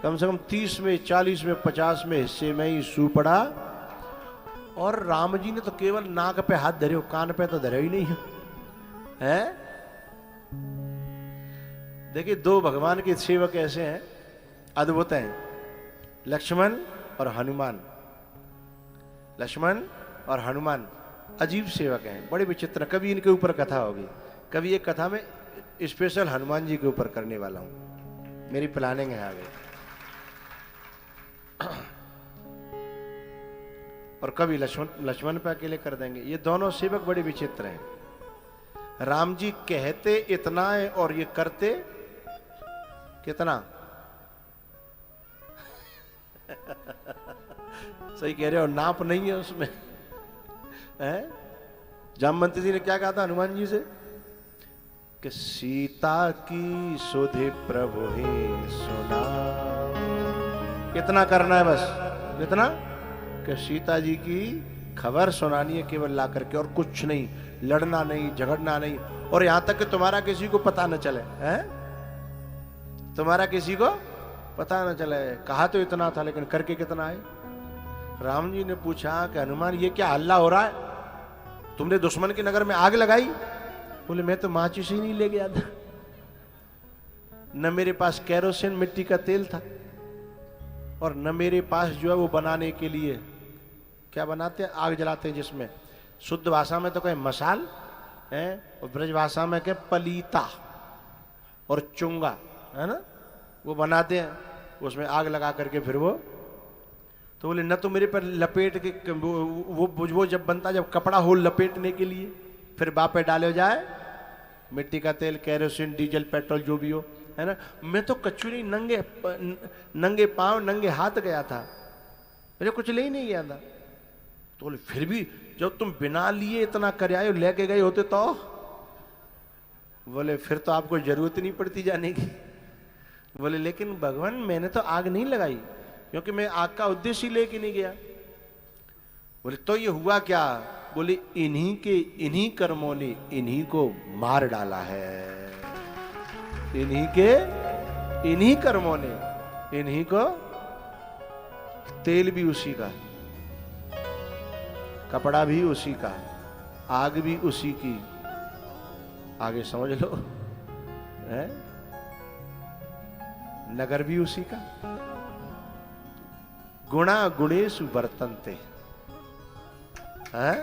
कम से कम 30 में 40 में 50 में हिस्से में ही सू पड़ा। और राम जी ने तो केवल नाक पे हाथ धरे, कान पे तो धरे ही नहीं है। देखिए 2 भगवान के सेवक ऐसे हैं, अद्भुत हैं, लक्ष्मण और हनुमान। लक्ष्मण और हनुमान अजीब सेवक हैं, बड़े विचित्र। कभी इनके ऊपर कथा होगी, कभी एक कथा में स्पेशल हनुमान जी के ऊपर करने वाला हूं, मेरी प्लानिंग है आगे। और कभी लक्ष्मण पे अकेले कर देंगे। ये दोनों सेवक बड़े विचित्र हैं। राम जी कहते इतना है और ये करते कितना। सही कह रहे हो, नाप नहीं है उसमें। जामवंती जी ने क्या कहा था हनुमान जी से कि सीता की सुधि प्रभु ही सुना। कितना करना है बस, कितना कि सीता जी की खबर सुनानी है केवल ला करके, और कुछ नहीं, लड़ना नहीं, झगड़ना नहीं, और यहां तक कि तुम्हारा किसी को पता न चले, हैं? तुम्हारा किसी को पता न चले। कहा तो इतना था लेकिन करके कितना है। राम जी ने पूछा कि हनुमान ये क्या हल्ला हो रहा है, तुमने दुश्मन के नगर में आग लगाई? बोले मैं तो माचिस ही नहीं ले गया था, न मेरे पास केरोसिन मिट्टी का तेल था, और न मेरे पास जो है वो बनाने के लिए क्या बनाते हैं, आग जलाते हैं जिसमें शुद्ध भाषा में तो कहे मसाल है, और ब्रज भाषा में कहे पलीता और चुंगा, है ना, वो बनाते हैं, उसमें आग लगा करके फिर वो। तो बोले न तो मेरे पर लपेट के वो जब बनता, जब कपड़ा हो लपेटने के लिए, फिर बापे डाले जाए मिट्टी का तेल, केरोसिन, डीजल, पेट्रोल जो भी हो, है ना। मैं तो कचूरी नंगे पांव नंगे हाथ गया था, मुझे कुछ ले ही नहीं गया था। तो बोले फिर भी जब तुम बिना लिए इतना कर आए, लेके गए होते तो? बोले फिर तो आपको जरूरत नहीं पड़ती जाने की। बोले लेकिन भगवान मैंने तो आग नहीं लगाई, क्योंकि मैं आग का उद्देश्य ही लेके नहीं गया। बोले तो ये हुआ क्या? बोले इन्हीं कर्मों ने इन्हीं को मार डाला है, इन्हीं कर्मों ने इन्हीं को। तेल भी उसी का, कपड़ा भी उसी का, आग भी उसी की, आगे समझ लो, है? नगर भी उसी का। गुणा गुणेषु वर्तन्ते, हैं?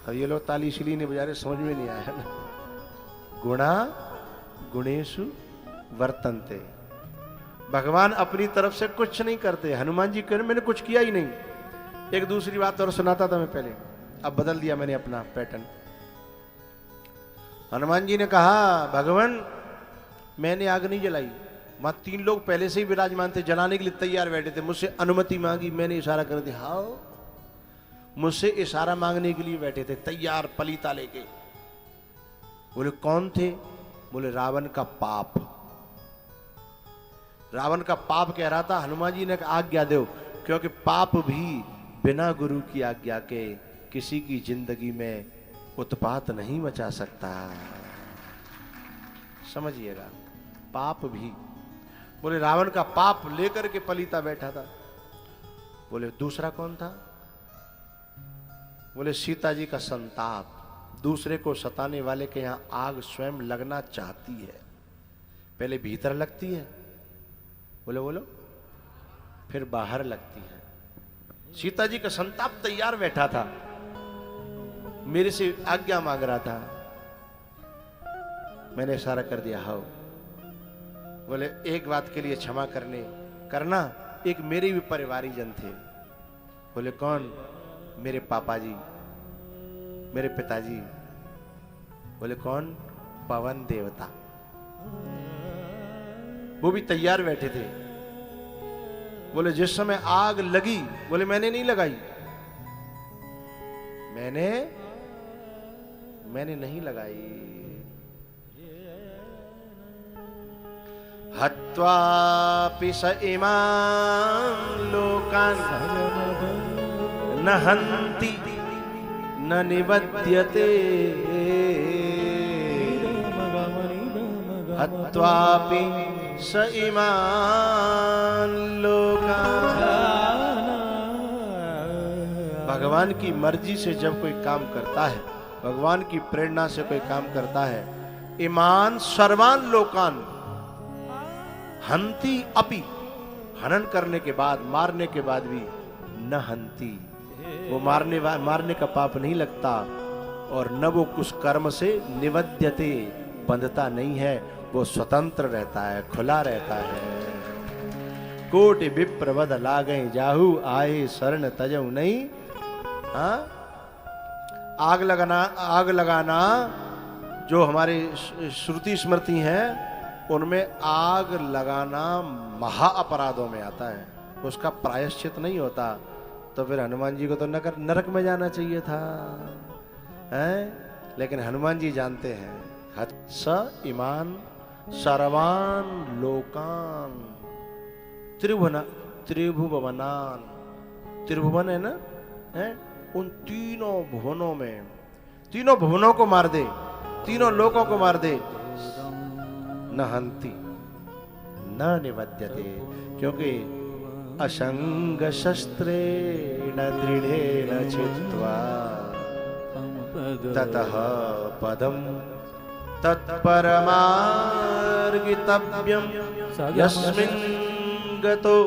अब ये लोग ताली इसलिए नहीं बजा रहे, समझ में नहीं आया ना। गुणा गुणेषु वर्तन्ते, भगवान अपनी तरफ से कुछ नहीं करते। हनुमान जी कह रहे मैंने कुछ किया ही नहीं। एक दूसरी बात और सुनाता था मैं पहले, अब बदल दिया मैंने अपना पैटर्न। हनुमान जी ने कहा भगवान मैंने आग नहीं जलाई। वहां 3 लोग पहले से ही विराजमान थे, जलाने के लिए तैयार बैठे थे। मुझसे अनुमति मांगी, मैंने इशारा कर दिया, हाँ। मुझसे इशारा मांगने के लिए बैठे थे तैयार, पलीता लेके। बोले कौन थे? बोले रावण का पाप। रावण का पाप कह रहा था। हनुमान जी ने आज्ञा दो, क्योंकि पाप भी बिना गुरु की आज्ञा के किसी की जिंदगी में उत्पात नहीं मचा सकता। समझिएगा, पाप भी। बोले रावण का पाप लेकर के पलीता बैठा था। बोले दूसरा कौन था? बोले सीता जी का संताप। दूसरे को सताने वाले के यहां आग स्वयं लगना चाहती है, पहले भीतर लगती है, बोलो फिर बाहर लगती है। सीता जी का संताप तैयार बैठा था, मेरे से आज्ञा मांग रहा था। मैंने इशारा कर दिया, हाँ। बोले एक बात के लिए क्षमा करना, एक मेरे भी परिवारी जन थे। बोले कौन? मेरे पापा जी, मेरे पिताजी। बोले कौन? पवन देवता। वो भी तैयार बैठे थे। बोले जिस समय आग लगी, बोले मैंने नहीं लगाई, मैंने नहीं लगाई। हत्वापि स इमान् लोकान् न हन्ति न निबध्यते। हत्वापि स इमान् लोकान्। भगवान की मर्जी से जब कोई काम करता है, भगवान की प्रेरणा से कोई काम करता है, ईमान सर्वान लोकान हंती अपि, हनन करने के बाद, मारने के बाद भी न हंती, वो मारने का पाप नहीं लगता, और न वो कुछ कर्म से निवद्यते, बंधता नहीं है, वो स्वतंत्र रहता है, खुला रहता है। कोटि विप्रवद लागै जाहु, आए शरण तजऊ नहीं। हाँ, आग लगाना जो हमारी श्रुति स्मृति है, उनमें आग लगाना महा अपराधों में आता है, उसका प्रायश्चित नहीं होता। तो फिर हनुमान जी को तो नरक में जाना चाहिए था, हैं? लेकिन हनुमान जी जानते हैं, स इमान सर्वान लोकान त्रिभुवनान त्रिभुवन है ना, है, उन तीनों भुवनों में, तीनों भुवनों को मार दे, तीनों लोकों को मार दे, न हंति न निबध्यते, क्योंकि असंग शस्त्रे न दृढ़े न छित्त्वा ततः पदम तत्परमार्गितव्यम यस्मिन् गतो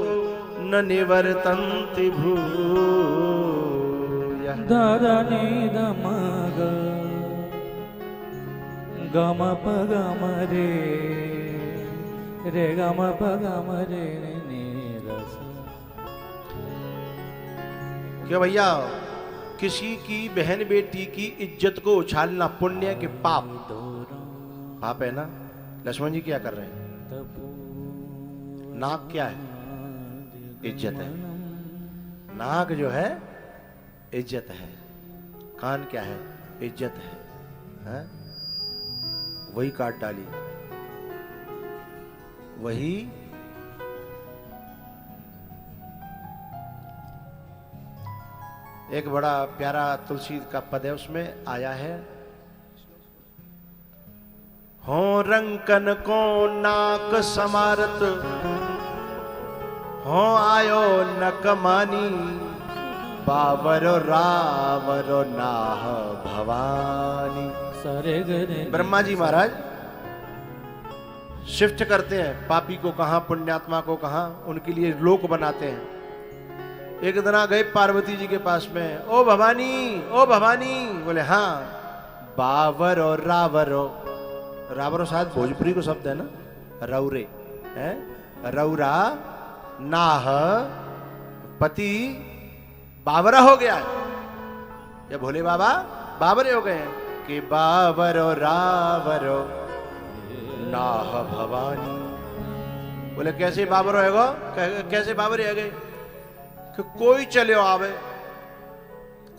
न निवर्तन्ति भूयः। धरणी दमग गम पगम रे रे गम पगम रे नीरस। क्या भैया, किसी की बहन बेटी की इज्जत को उछालना पुण्य के पाप, पाप है ना। लक्ष्मण जी क्या कर रहे हैं? नाक क्या है? इज्जत है। नाक जो है इज्जत है। कान क्या है? इज्जत है। वही काट डाली, वही एक बड़ा प्यारा तुलसी का पद है, उसमें आया है, हो रंकन को नाक समारत, हो आयो नकमानी, बावरो रावरो नाह भवानी। सारे गरे ब्रह्मा जी महाराज शिफ्ट करते हैं, पापी को कहां, पुण्यात्मा को कहां, उनके लिए लोक बनाते हैं। एक दिन गए पार्वती जी के पास में, ओ भवानी, ओ भवानी। बोले हाँ, बावर और रावरो, रावरो शायद भोजपुरी को शब्द है ना, रौरे है, रौरा नाह पति बावरा हो गया है। ये भोले बाबा बावरे हो गए हैं कि बावरो रावरो नाह भवानी। बोले कैसे बावरो है गो, कैसे बावरे है गए? कि कोई चले आवे,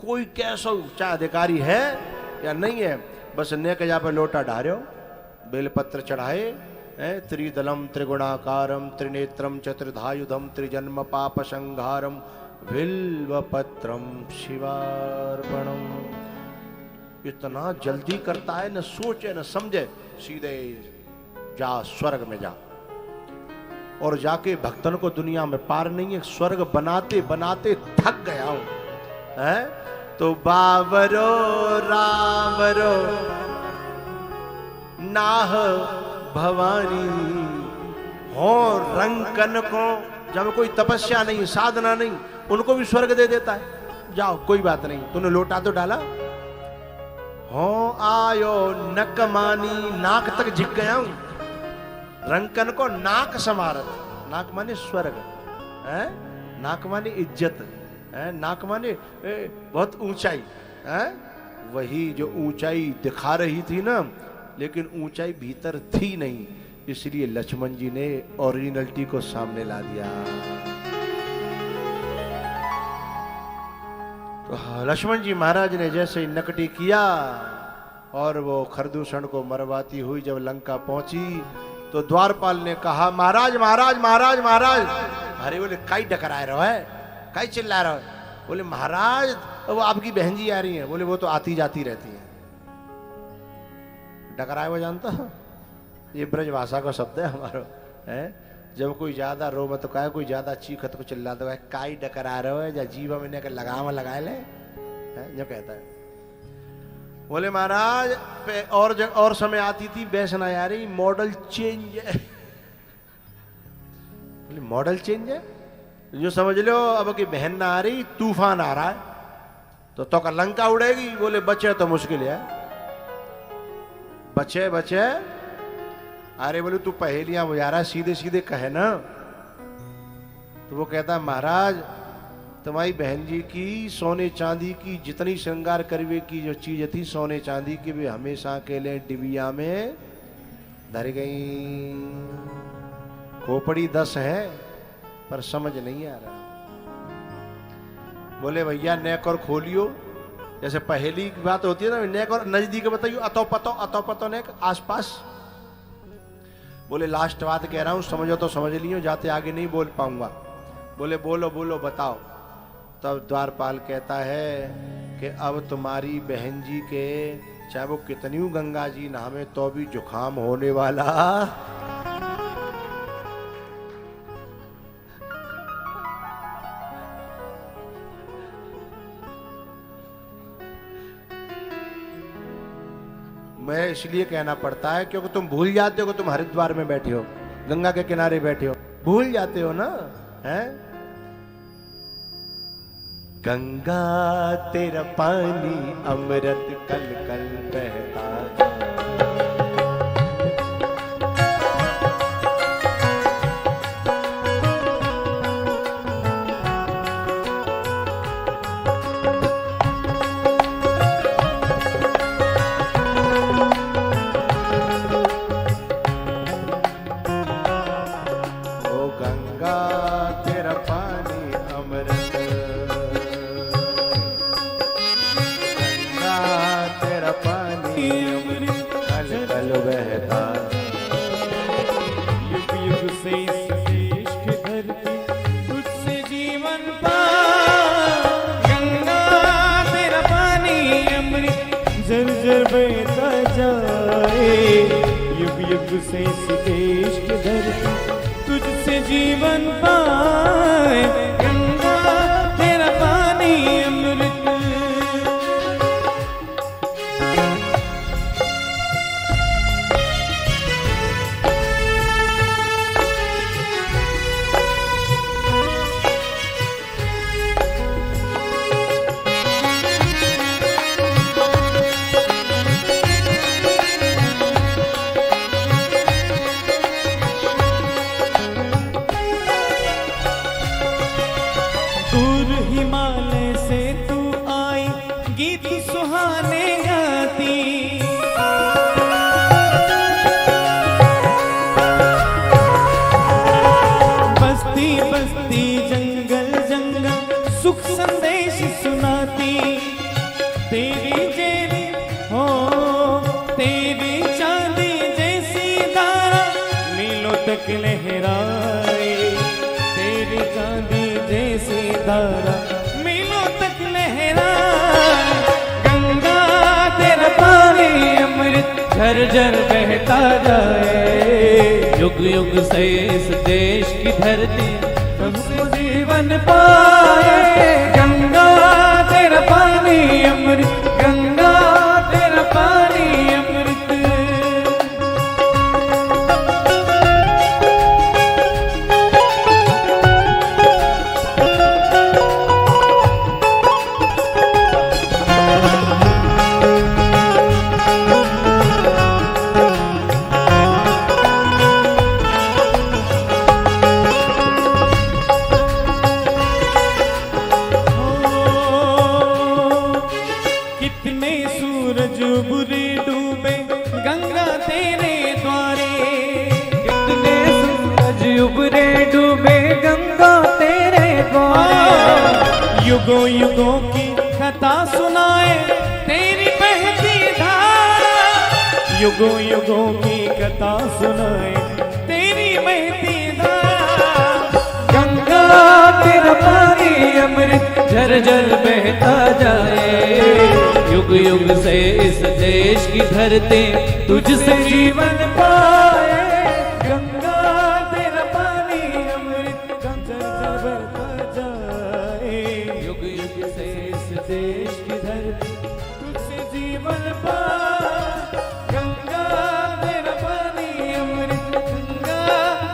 कोई कैसा चाहे अधिकारी है या नहीं है, बस नेक जा पे लोटा ढार्यो, बेलपत्र चढ़ाए, त्रिदलम त्रिगुणाकारम त्रिनेत्रम चतुर्धायुधम त्रिजन्म पाप संहारम बिल्वपत्रम शिवार्पणम। इतना जल्दी करता है, न सोचे न समझे, सीधे जा स्वर्ग में जा। और जाके भक्तन को दुनिया में पार नहीं है, स्वर्ग बनाते बनाते थक गया हूं, है तो बावरो रावरो नाह भवानी। हो रंकन को, जब कोई तपस्या नहीं, साधना नहीं, उनको भी स्वर्ग दे देता है। जाओ कोई बात नहीं, तूने लोटा तो डाला। हो आयो नकमानी, नाक तक झिक गया हूं। रंकन को नाक समारत, नाक माने स्वर्ग है, नाक माने इज्जत है, नाक माने बहुत ऊंचाई है। वही जो ऊंचाई दिखा रही थी ना, लेकिन ऊंचाई भीतर थी नहीं, इसलिए लक्ष्मण जी ने ओरिजिनलिटी को सामने ला दिया। तो लक्ष्मण जी महाराज ने जैसे नकटी किया और वो खरदूषण को मरवाती हुई जब लंका पहुंची, तो द्वारपाल ने कहा, महाराज महाराज महाराज महाराज। अरे बोले काई डकराए रहो है, काई चिल्ला रहो है? बोले महाराज वो आपकी बहन जी आ रही है। बोले वो तो आती जाती रहती है। डकराए वो जानता है, ये ब्रज भाषा का शब्द है हमारा, है जब कोई ज्यादा रो मत कहे, कोई ज्यादा चीखत को चिल्ला दो, काई डकरा रहे हो है, या जीवा में लगाम लगाए ले, जो कहता है। बोले महाराज और समय आती थी, बैसना आ रही, मॉडल चेंज है। बोले मॉडल चेंज है, जो समझ लो अब की बहन ना आ रही, तूफान आ रहा है, तो का लंका उड़ेगी। बोले बचे तो मुश्किल है, बचे बचे। अरे बोले तू पहेलियां बुझा रहा है, सीधे सीधे कहे ना। तो वो कहता महाराज तुम्हारी बहन जी की सोने चांदी की जितनी श्रृंगार करवे की जो चीज थी, सोने चांदी की, भी हमेशा के लिए डिबिया में धर गई। खोपड़ी 10 है पर समझ नहीं आ रहा। बोले भैया नेक और खोलियो, जैसे पहेली की बात होती है ना, नेक और नजदीक बताइयो, अतो पतो नेक आसपास। बोले लास्ट बात कह रहा हूं, समझो तो समझ लियो, जाते आगे नहीं बोल पाऊंगा। बोले बोलो बोलो बताओ। तब द्वारपाल कहता है कि अब तुम्हारी बहन जी के चाहे वो कितनी गंगा जी नहावे तो भी जुखाम होने वाला मैं इसलिए कहना पड़ता है क्योंकि तुम भूल जाते हो कि तुम हरिद्वार में बैठे हो, गंगा के किनारे बैठे हो, भूल जाते हो ना, हैं? गंगा तेरा पानी अमृत कल कल बहता से इस देश की धरती तुझसे जीवन पाए गंगा तेरा पानी अमृत। हिमालय से तू आई गीत सुहाने गाती, बस्ती बस्ती जंगल जंगल सुख संदेश सुनाती। तेरी जेरी हो तेरी चांदी जैसी धारा मीलों तक लहराए, तेरी चांदी जैसी धारा मीलों तक लहरा। गंगा तेरा पानी अमृत झरझर बहता जाए, युग युग से इस देश की धरती सबसे जीवन पाए। गंगा तेरा पानी अमृत, गंगा तेरा पानी अमृत। सूरज बुरे डूबे गंगा तेरे द्वारे, कितने सूरज उबरे डूबे गंगा तेरे द्वारे। युगों युगों की कथा सुनाए तेरी बहती धारा, युगों युगों की कथा सुनाए तेरी बहती धारा। गंगा तेरा पानी अमृत झरझर बहता जाए, युग युग से इस देश की धरती तुझसे जीवन पाए। गंगा तेरा पानी अमृत झरझर बहता जाए, युग युग से इस देश की धरती तुझसे जीवन पाए। गंगा तेरा पानी अमृत, गंगा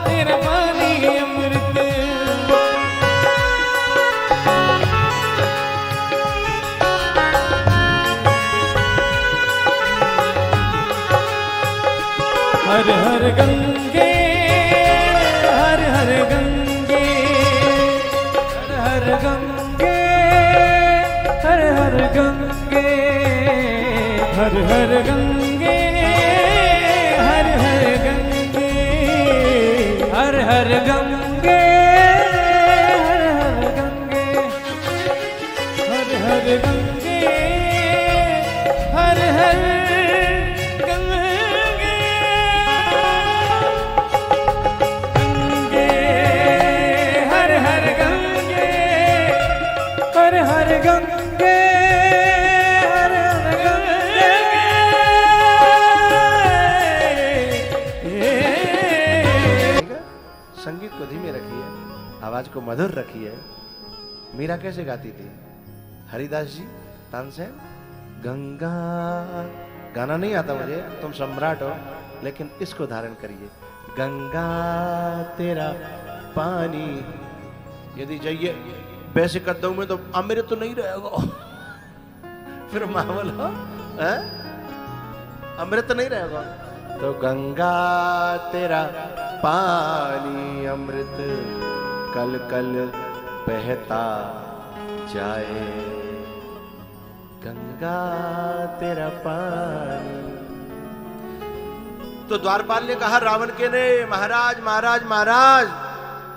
तेरा पानी अमृत। हर हर गंगे हर हर गंगे, हर हर गंगे हर हर गंगे, हर हर गंगे हर हर गंगे, हर हर गंगे हर हर गंगे, हर हर गंगे हर हर संगीत को धीमे रखिए, आवाज को मधुर रखिए। मीरा कैसे गाती थी? हरिदास जी तानसेन, गंगा, गाना नहीं आता मुझे, तुम सम्राट हो, लेकिन इसको धारण करिए। गंगा तेरा पानी, यदि जाइए वैसे कर दू मैं तो अमृत तो नहीं रहेगा। फिर मामल हो, अमृत नहीं रहेगा। तो गंगा तेरा पानी अमृत कल कल बहता जाए, गंगा तेरा पानी। तो द्वारपाल ने कहा रावण के ने, महाराज महाराज महाराज,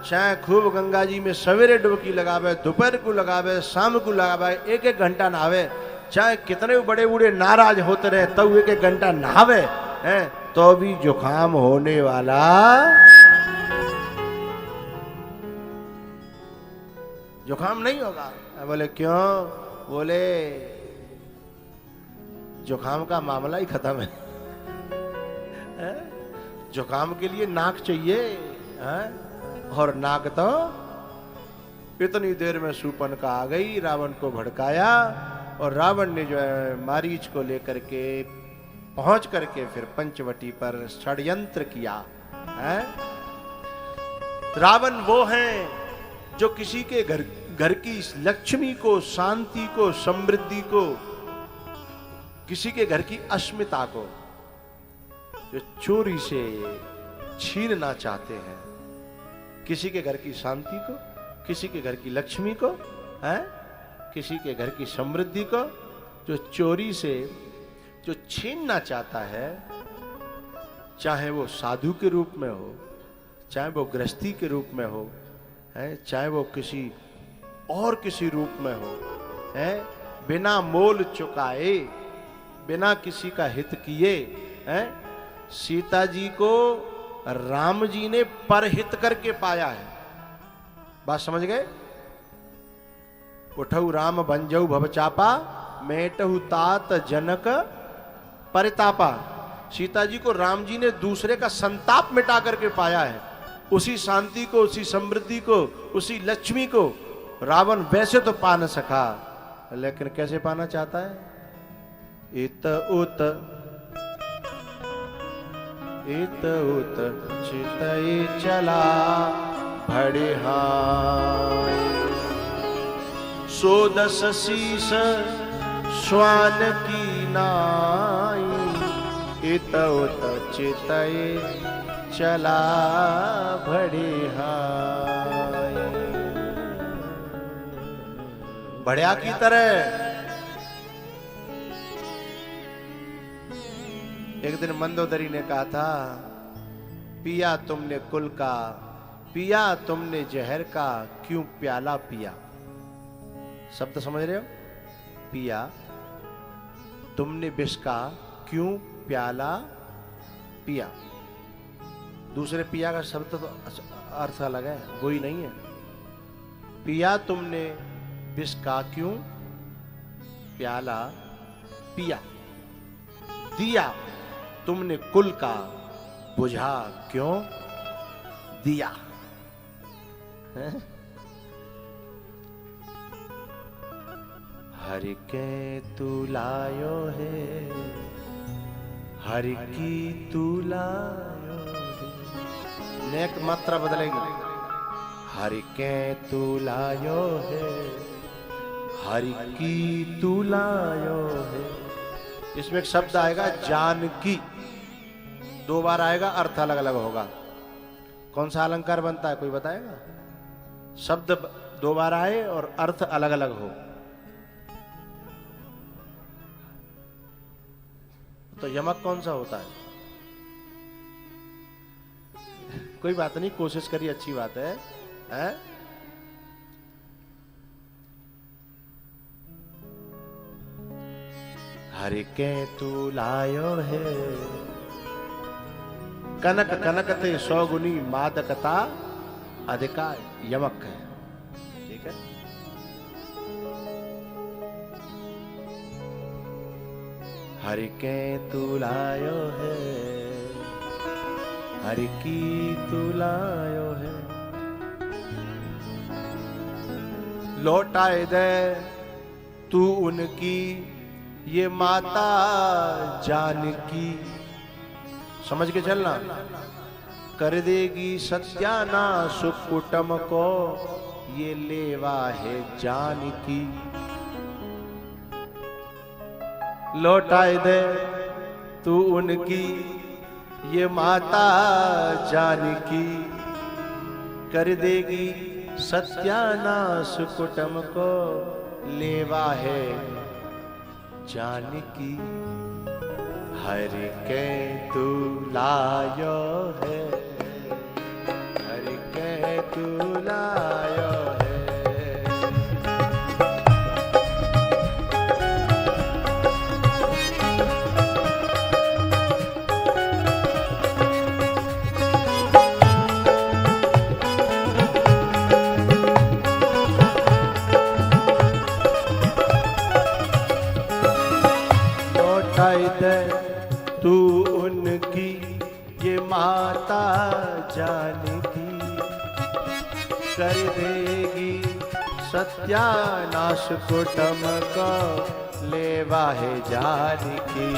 चाहे खूब गंगा जी में सवेरे डुबकी लगावे, दोपहर को लगावे, शाम को लगावे, एक एक घंटा नहावे, चाहे कितने बड़े बूढ़े नाराज होते रहे तब एक एक घंटा नहावे हैं, तो भी जुकाम होने वाला जुकाम नहीं होगा। बोले क्यों? बोले जुकाम का मामला ही खत्म है। जुकाम के लिए नाक चाहिए है? और नाक तो इतनी देर में शूर्पणखा आ गई, रावण को भड़काया, और रावण ने जो है मारीच को लेकर के पहुंच करके फिर पंचवटी पर षड्यंत्र किया है। रावण वो हैं जो किसी के घर की लक्ष्मी को, शांति को, समृद्धि को, किसी के घर की अस्मिता को जो चोरी से छीनना चाहते हैं, किसी के घर की शांति को, किसी के घर की लक्ष्मी को, है किसी के घर की समृद्धि को जो चोरी से जो छीनना चाहता है, चाहे वो साधु के रूप में हो, चाहे वो गृहस्थी के रूप में हो, है चाहे वो किसी और किसी रूप में हो, है बिना मोल चुकाए, बिना किसी का हित किए, है सीता जी को राम जी ने परहित करके पाया है। बात समझ गए? उठऊ राम बंजऊ भवचापा, मेटहु तात जनक परितापा। सीता जी को राम जी ने दूसरे का संताप मिटा करके पाया है। उसी शांति को, उसी समृद्धि को, उसी लक्ष्मी को रावण वैसे तो पा न सका, लेकिन कैसे पाना चाहता है? इत उत चितई चला भड़िहाय, सोदस शीस श्वान की नाई, इत उत चितई चला भड़िहाय। बढ़िया की तरह एक दिन मंदोदरी ने कहा था, पिया तुमने कुल का, पिया तुमने जहर का, क्यों प्याला पिया। शब्द समझ रहे हो? पिया तुमने विष का, क्यों प्याला पिया। दूसरे पिया का शब्द तो अर्थ अलग है, वो ही नहीं है। पिया तुमने विष का, क्यों प्याला पिया। दिया तुमने कुल का, बुझा क्यों दिया। हरि के तू लायो है, हरि की तू लायो है। नेक मात्रा बदलेगी। हरि के तू लायो है, हरि की तू लायो है। इसमें एक शब्द आएगा जानकी, दो बार आएगा, अर्थ अलग अलग होगा। कौन सा अलंकार बनता है कोई बताएगा? शब्द दो बार आए और अर्थ अलग अलग हो तो यमक कौन सा होता है? कोई बात नहीं, कोशिश करिए, अच्छी बात है, हैं? हरि के तू लायो है, कनक कनक ते 100 गुनी मादकता अधिका यमक है। ठीक है, हरि के तू लायो है, हर की तू लायो है। लौटाए दे तू उनकी ये माता जानकी। समझ के चलना। कर देगी सत्यानाश कुटुंब को ये लेवा है जानकी। लौटाए दे तू उनकी ये माता जानकी। कर देगी सत्यानाश कुटुंब को लेवा है जानकी। हर के तू लायो है, हर के तू लायो है। तू उनकी ये माता जानकी। कर देगी सत्यानाश कुटुंब को लेवा है जानकी।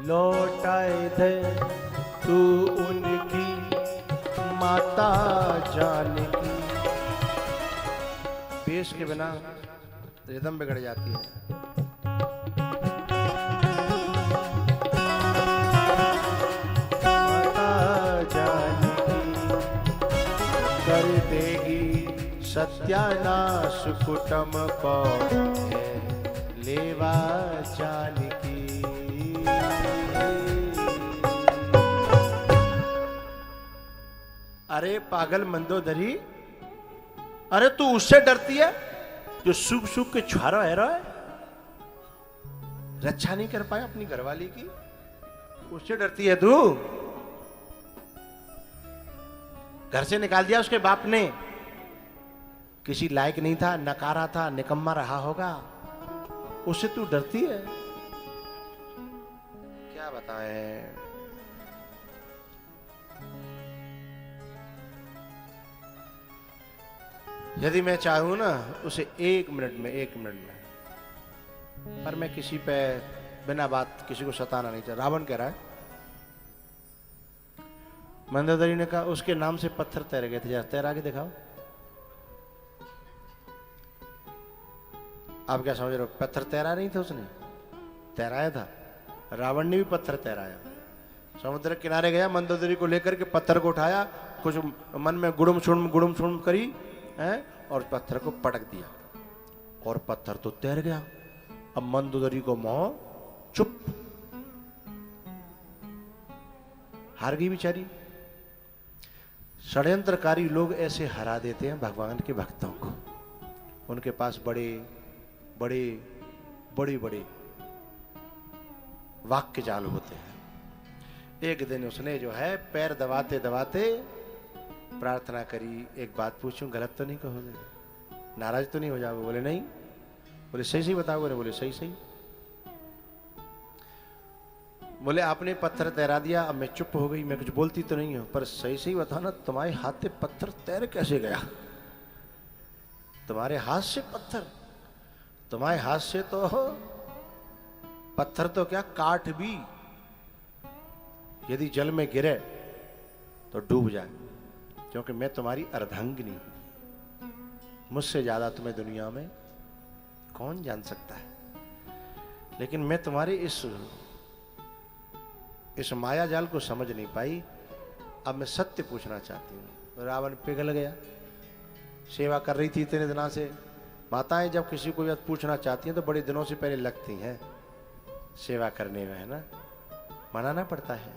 लौटाए दे तू उनकी माता जानकी। पेश के बिना रिदम बिगड़ जाती है। माता जानकी कर देगी सत्यानाश कुटुंब को है लेवा जानकी। अरे पागल मंदोदरी, अरे तू उससे डरती है जो सूख सूख के छुआरा है रहा है, रक्षा नहीं कर पाया अपनी घरवाली की, उससे डरती है तू। घर से निकाल दिया उसके बाप ने, किसी लायक नहीं था, नकारा था, निकम्मा रहा होगा, उससे तू डरती है। क्या बताएं। यदि मैं चाहूं ना उसे एक मिनट में, पर मैं किसी पे बिना बात किसी को सताना नहीं चाहता। रावण कह रहा है, मंदोदरी ने कहा उसके नाम से पत्थर तैर गए थे, जरा तैरा के दिखाओ। आप क्या समझ रहे हो, पत्थर तैरा नहीं था, उसने तैराया था। रावण ने भी पत्थर तैराया, समुद्र किनारे गया, मंदोदरी को लेकर के पत्थर को उठाया, कुछ मन में गुड़ुम छुड़म करी है और पत्थर को पटक दिया और पत्थर तो तैर गया। अब मंदोदरी को मोह चुप, हार गई बेचारी। षड्यंत्रकारी लोग ऐसे हरा देते हैं भगवान के भक्तों को। उनके पास बड़े वाक्य जाल होते हैं। एक दिन उसने जो है पैर दबाते दबाते प्रार्थना करी, एक बात पूछूं, गलत तो नहीं कहोगे, नाराज तो नहीं हो जाओगे? बोले नहीं। बोले सही बताओगे? बोले सही। बोले आपने पत्थर तैरा दिया, अब मैं चुप हो गई, मैं कुछ बोलती तो नहीं हूं, पर सही बताना, तुम्हारे हाथ से पत्थर तैर कैसे गया? तुम्हारे हाथ से पत्थर, तुम्हारे हाथ से तो पत्थर तो क्या, काठ भी यदि जल में गिरे तो डूब जाए, क्योंकि मैं तुम्हारी अर्धांगिनी हूं। मुझसे ज्यादा तुम्हें दुनिया में कौन जान सकता है, लेकिन मैं तुम्हारे इस इस माया जाल को समझ नहीं पाई। अब मैं सत्य पूछना चाहती हूँ। रावण पिघल गया। सेवा कर रही थी इतने दिनों से। माताएं जब किसी को बात पूछना चाहती हैं तो बड़े दिनों से पहले लगती हैं सेवा करने में, है ना, मनाना पड़ता है?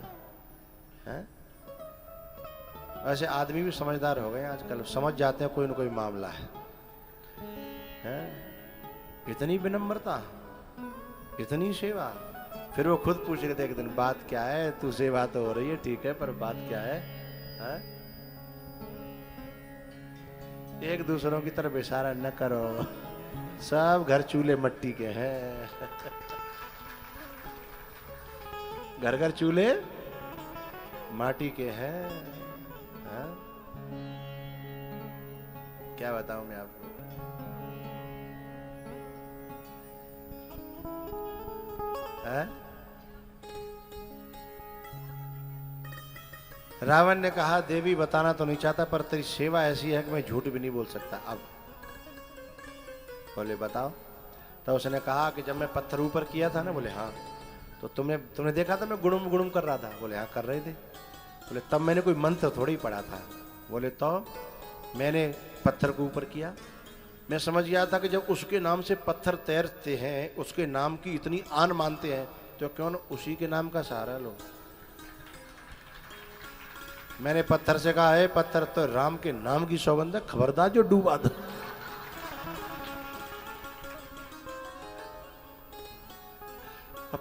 वैसे आदमी भी समझदार हो गए आजकल, समझ जाते हैं कोई न कोई मामला है? इतनी विनम्रता, इतनी सेवा। फिर वो खुद पूछ रहे थे एक दिन, बात क्या है? तू सेवा तो हो रही है ठीक है, पर बात क्या है? एक दूसरों की तरफ इशारा न करो, सब घर चूल्हे मिट्टी के हैं। घर घर चूल्हे माटी के हैं। क्या बताऊं मैं आपको? रावण ने कहा, देवी बताना तो नहीं चाहता, पर तेरी सेवा ऐसी है कि मैं झूठ भी नहीं बोल सकता। अब बोले बताओ। तो उसने कहा कि जब मैं पत्थर ऊपर किया था ना, बोले हाँ, तो तुमने देखा था मैं गुड़ुम गुड़ुम कर रहा था? बोले हाँ कर रहे थे। बोले तब मैंने कोई मंत्र थोड़ी पढ़ा था। बोले तो मैंने पत्थर को ऊपर किया, मैं समझ गया था कि जब उसके नाम से पत्थर तैरते हैं, उसके नाम की इतनी आन मानते हैं, तो क्यों न उसी के नाम का सहारा लो। मैंने पत्थर से कहा, है पत्थर तो राम के नाम की सौगंध है, खबरदार जो डूबा दो।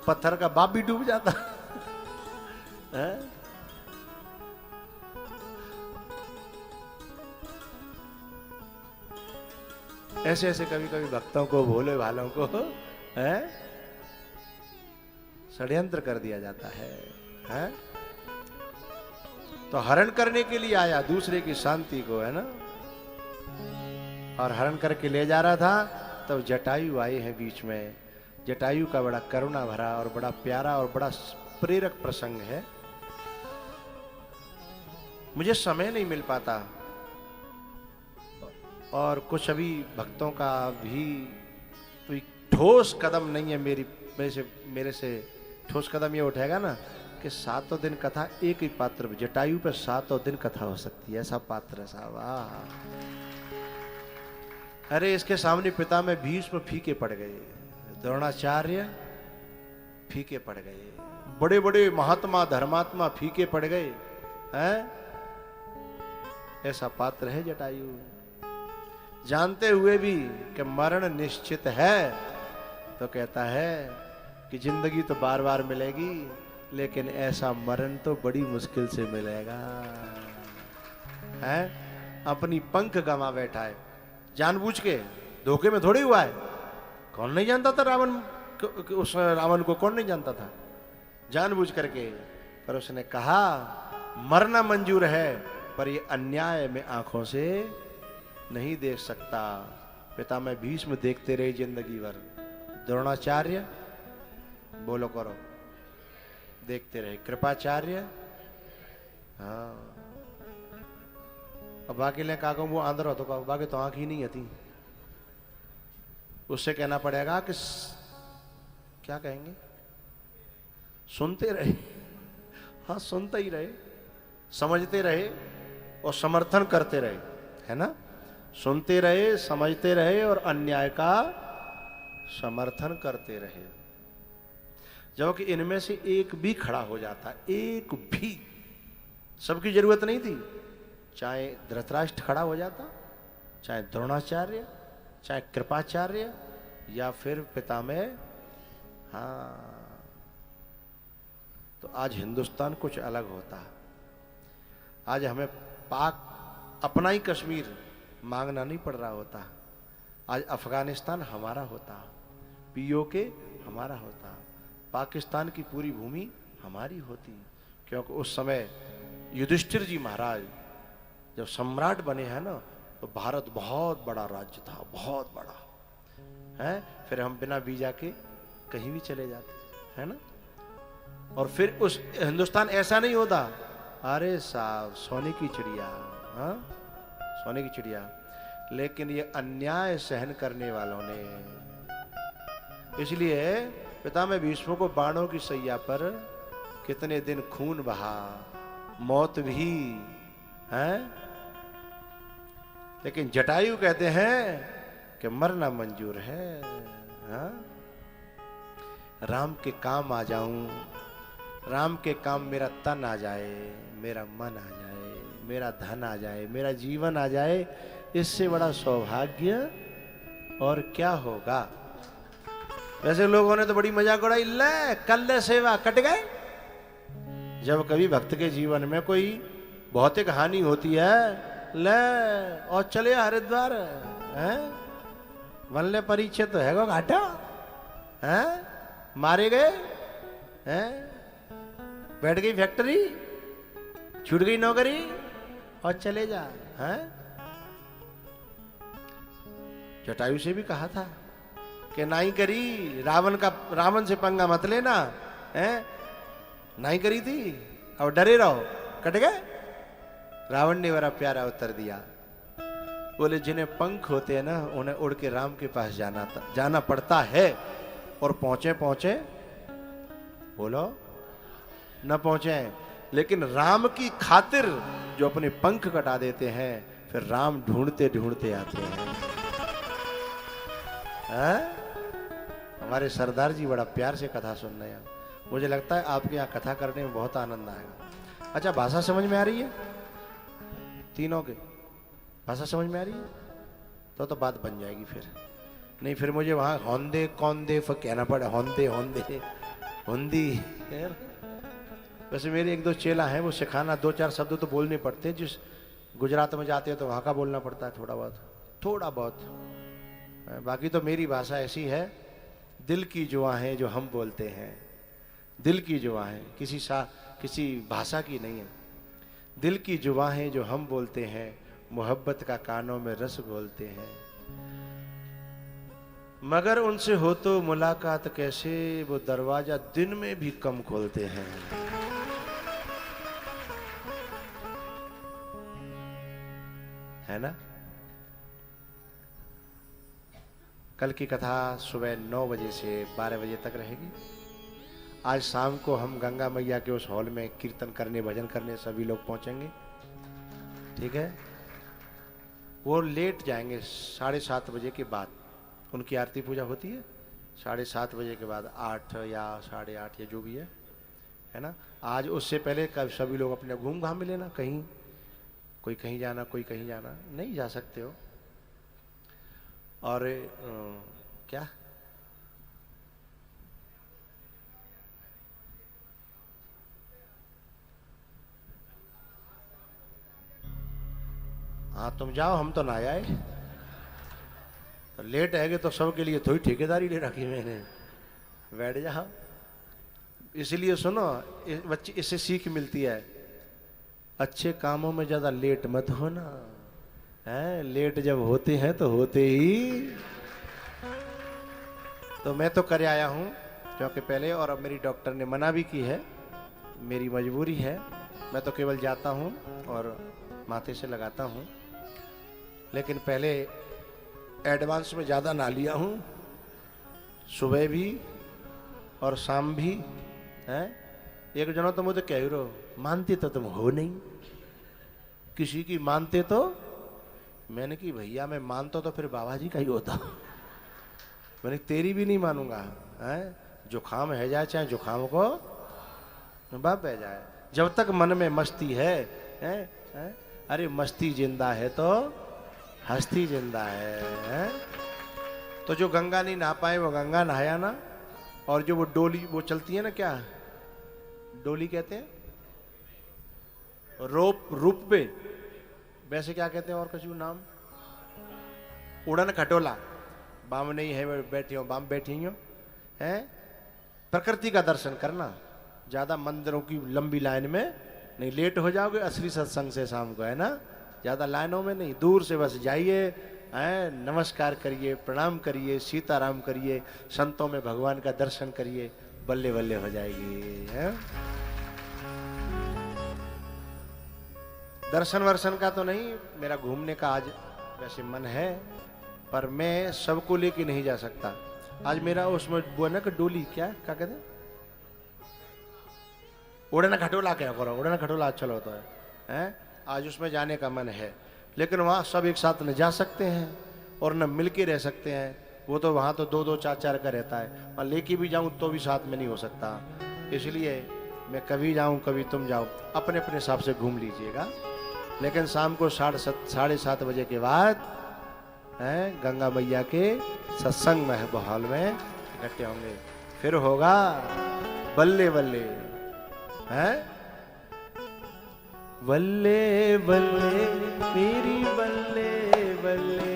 पत्थर का बाप भी डूब जाता है? ऐसे ऐसे कभी कभी भक्तों को, भोले भालों को षड्यंत्र कर दिया जाता है? तो हरण करने के लिए आया दूसरे की शांति को, है ना, और हरण करके ले जा रहा था। तब जटायु आए हैं बीच में। जटायु का बड़ा करुणा भरा और बड़ा प्यारा और बड़ा प्रेरक प्रसंग है। मुझे समय नहीं मिल पाता और कुछ अभी भक्तों का भी कोई ठोस कदम नहीं है मेरे से ठोस कदम ये उठेगा ना कि 7 दिन कथा एक ही पात्र पे, जटायु पे 7 दिन कथा हो सकती है, ऐसा पात्र है साहब। अरे इसके सामने पिता में भीष्म फीके पड़ गए, द्रोणाचार्य फीके पड़ गए, बड़े बड़े महात्मा धर्मात्मा फीके पड़ गए हैं? ऐसा पात्र है जटायु। जानते हुए भी कि मरण निश्चित है, तो कहता है कि जिंदगी तो बार बार मिलेगी, लेकिन ऐसा मरण तो बड़ी मुश्किल से मिलेगा। है? अपनी पंख गंवा बैठा है, जानबूझ के, धोखे में थोड़ी हुआ है। कौन नहीं जानता था रावण, उस रावण को कौन नहीं जानता था? जानबूझ करके। पर उसने कहा मरना मंजूर है, पर ये अन्याय में आंखों से नहीं देख सकता। पिता में भीष्म देखते रहे जिंदगी भर, द्रोणाचार्य बोलो करो देखते रहे, कृपाचार्य हाँ। अब बाकी ले काको वो आंदर हो तो कहो, बाकी तो आंख ही नहीं आती। उससे कहना पड़ेगा कि क्या कहेंगे, सुनते रहे। हाँ सुनते ही रहे, समझते रहे और समर्थन करते रहे, है ना। सुनते रहे, समझते रहे और अन्याय का समर्थन करते रहे। जबकि इनमें से एक भी खड़ा हो जाता, एक भी, सबकी जरूरत नहीं थी। चाहे धृतराष्ट्र खड़ा हो जाता, चाहे द्रोणाचार्य, चाहे कृपाचार्य, या फिर पितामह। हाँ, तो आज हिंदुस्तान कुछ अलग होता। आज हमें पाक अपना ही कश्मीर मांगना नहीं पड़ रहा होता। आज अफगानिस्तान हमारा होता, पीओके हमारा होता, पाकिस्तान की पूरी भूमि हमारी होती। क्योंकि उस समय युधिष्ठिर जी महाराज जब सम्राट बने हैं ना, तो भारत बहुत बड़ा राज्य था, बहुत बड़ा है। फिर हम बिना वीजा के कहीं भी चले जाते, है ना। और फिर उस हिंदुस्तान ऐसा नहीं होता, अरे साहब सोने की चिड़िया, हाँ सोने की चिड़िया। लेकिन ये अन्याय सहन करने वालों ने, इसलिए पितामह भीष्म को बाणों की सैया पर कितने दिन खून बहा, मौत भी है, लेकिन जटायु कहते हैं कि मरना मंजूर है। हाँ? राम के काम आ जाऊं, राम के काम मेरा तन आ जाए, मेरा मन आ जाए, मेरा धन आ जाए, मेरा जीवन आ जाए, इससे बड़ा सौभाग्य और क्या होगा। वैसे लोगों ने तो बड़ी मजाक उड़ाई, ले कल ले सेवा कट गए। जब कभी भक्त के जीवन में कोई भौतिक हानि होती है, ले और चले हरिद्वार, हैं वनले परीक्षित तो है घाटा, हैं मारे गए, हैं बैठ गई फैक्ट्री, छूट गई नौकरी और चले जा। हैं जटायु से भी कहा था कि नहीं करी, रावण से पंगा मत लेना, हैं नहीं करी थी, अब डरे रहो, कट गए। रावण ने बड़ा प्यारा उत्तर दिया, बोले जिन्हें पंख होते हैं ना, उन्हें उड़ के राम के पास जाना पड़ता है, और पहुंचे बोलो न पहुंचे, लेकिन राम की खातिर जो अपने पंख कटा देते हैं, फिर राम ढूंढते ढूंढते आते हैं। हमारे सरदार जी बड़ा प्यार से कथा सुन रहे हैं, मुझे लगता है आपके यहाँ कथा करने में बहुत आनंद आएगा। अच्छा, भाषा समझ में आ रही है? तीनों के भाषा समझ में आ रही है? तो बात बन जाएगी। फिर नहीं, फिर मुझे वहां होंदे कौंदे कहना पड़े, होंदे होंदे होंदी। वैसे मेरे एक दो चेला हैं, वो सिखाना, दो चार शब्द तो बोलने पड़ते हैं, जिस गुजरात में जाते हैं तो वहां का बोलना पड़ता है थोड़ा बहुत। बाकी तो मेरी भाषा ऐसी है, दिल की जुआ है जो हम बोलते हैं, दिल की जुआ है, किसी भाषा की नहीं है। दिल की जुआ है जो हम बोलते हैं, मोहब्बत का कानों में रस घोलते हैं, मगर उनसे हो तो मुलाकात कैसे, वो दरवाजा दिन में भी कम खोलते हैं। है ना? कल की कथा सुबह 9 बजे से 12 बजे तक रहेगी। आज शाम को हम गंगा मैया के उस हॉल में कीर्तन करने, भजन करने सभी लोग पहुंचेंगे, ठीक है? वो लेट जाएंगे 7:30 बजे के बाद, उनकी आरती पूजा होती है 7:30 बजे के बाद, 8 या 8:30 या जो भी है ना। आज उससे पहले सभी लोग अपने घूम घाम में लेना, कहीं कोई कहीं जाना, कोई कहीं जाना, नहीं जा सकते हो। और क्या हाँ, तुम जाओ, हम तो ना आए। तो लेट आएंगे तो सबके लिए थोड़ी ठेकेदारी ले रखी मैंने, बैठ जाओ। इसलिए सुनो, बच्चे इससे सीख मिलती है, अच्छे कामों में ज्यादा लेट मत होना है। लेट जब होते हैं तो होते ही। तो मैं तो कर आया हूं क्योंकि पहले, और अब मेरी डॉक्टर ने मना भी की है, मेरी मजबूरी है। मैं तो केवल जाता हूं और माथे से लगाता हूं, लेकिन पहले एडवांस में ज़्यादा ना लिया हूं, सुबह भी और शाम भी है। एक जनो तो मुझे कह रहे हो, मानते तो तुम हो नहीं, किसी की मानते तो। मैंने कि भैया मैं मानता तो फिर बाबा जी का ही होता। मैंने तेरी भी नहीं मानूंगा, है जुखाम है जाए चाहे जुखाम को बाप बह जाए, जब तक मन में मस्ती है, अरे मस्ती जिंदा है तो हस्ती जिंदा है। तो जो गंगा नहीं नहा पाए वो गंगा नहाया ना, और जो वो डोली वो चलती है ना, क्या डोली कहते हैं, रूप पे, वैसे क्या कहते हैं और कुछ नाम, उड़न खटोला, बाम नहीं है बैठी हो, बाम बैठी हो, है प्रकृति का दर्शन करना। ज्यादा मंदिरों की लंबी लाइन में नहीं, लेट हो जाओगे असली सत्संग से शाम को, है ना। ज्यादा लाइनों में नहीं, दूर से बस जाइए, नमस्कार करिए, प्रणाम करिए, सीताराम करिए, संतों में भगवान का दर्शन करिए, बल्ले बल्ले हो जाएगी, है? दर्शन वर्शन का तो नहीं, मेरा घूमने का आज वैसे मन है, पर मैं सबको लेके नहीं जा सकता। आज मेरा उसमें वो ना कि डोली, क्या कहते हैं, उड़न खटोला क्या करो, उड़न खटोला अच्छा होता है। आज उसमें जाने का मन है, लेकिन वहाँ सब एक साथ न जा सकते हैं और न मिल के रह सकते हैं। वो तो वहाँ तो 2-2 4-4 का रहता है, और लेके भी जाऊँ तो भी साथ में नहीं हो सकता। इसलिए मैं कभी जाऊँ कभी तुम जाओ, अपने अपने हिसाब से घूम लीजिएगा। लेकिन शाम को 7:30 बजे के बाद गंगा मैया के सत्संग हॉल में इकट्ठे होंगे। फिर होगा बल्ले बल्ले, बल्ले बल्ले मेरी बल्ले बल्ले।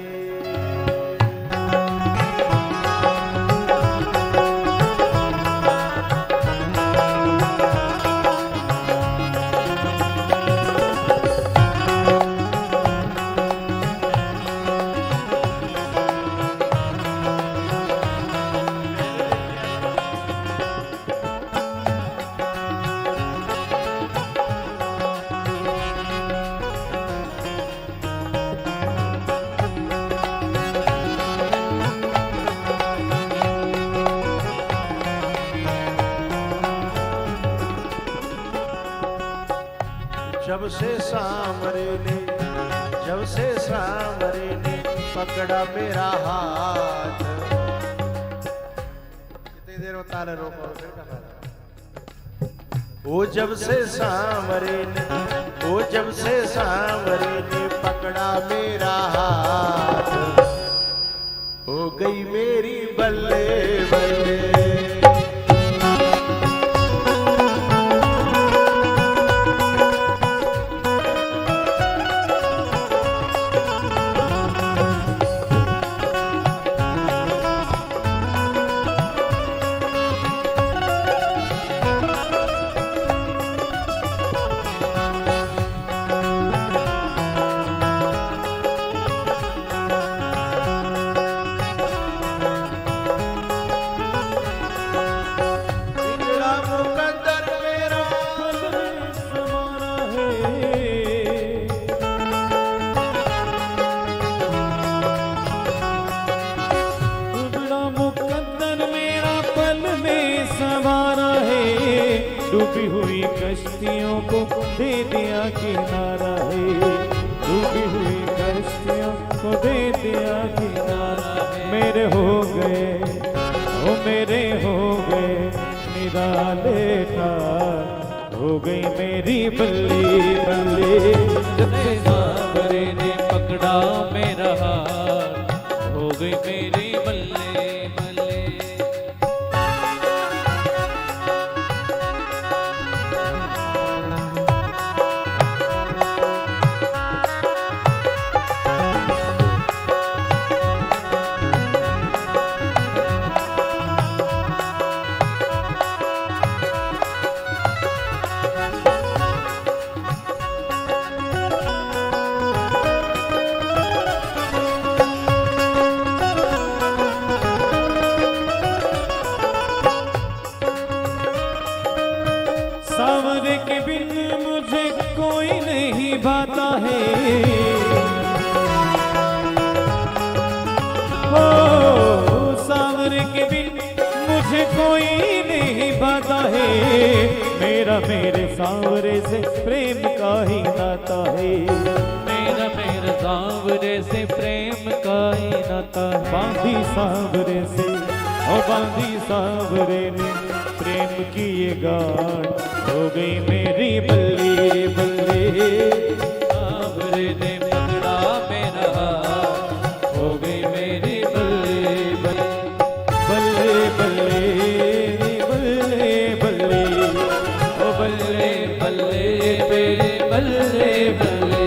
जब से सांवरे ने पकड़ा मेरा हाथ। कितनी देर होता है रोको फिर का फायदा। वो जब से सांवरे ने पकड़ा मेरा हाथ, हो गई मेरी बल्ले बल्ले। डूबी हुई कश्तियों को दे दिया किनारा है, डूबी हुई कश्तियों को दे दिया किनारा है। मेरे हो गए निराले का, हो गई मेरी बल्ली बल्ली। जब से सांवरे ने पकड़ा मेरा हाथ, हो गई मेरी बल्ले बल्ले। सांवरे के बिन मुझे कोई नहीं भाता है, ओ सांवरे के बिन मुझे कोई नहीं भाता है। मेरा मेरे सांवरे से प्रेम का ही नाता है, मेरा मेरे सांवरे से प्रेम का ही नाता है। बांधी सांवरे से ओ बांधी सांवरे ने प्रेम की ये गांठ, हो गई मेरी बल्ली बल्ली। सांवरे ने पकड़ा मेरा हाथ, हो गई मेरी बल्ले बल्ले बल्ले बल्ले बल्ले बल्ले, ओ बल्ले बल्ले मेरे बल्ले बल्ले।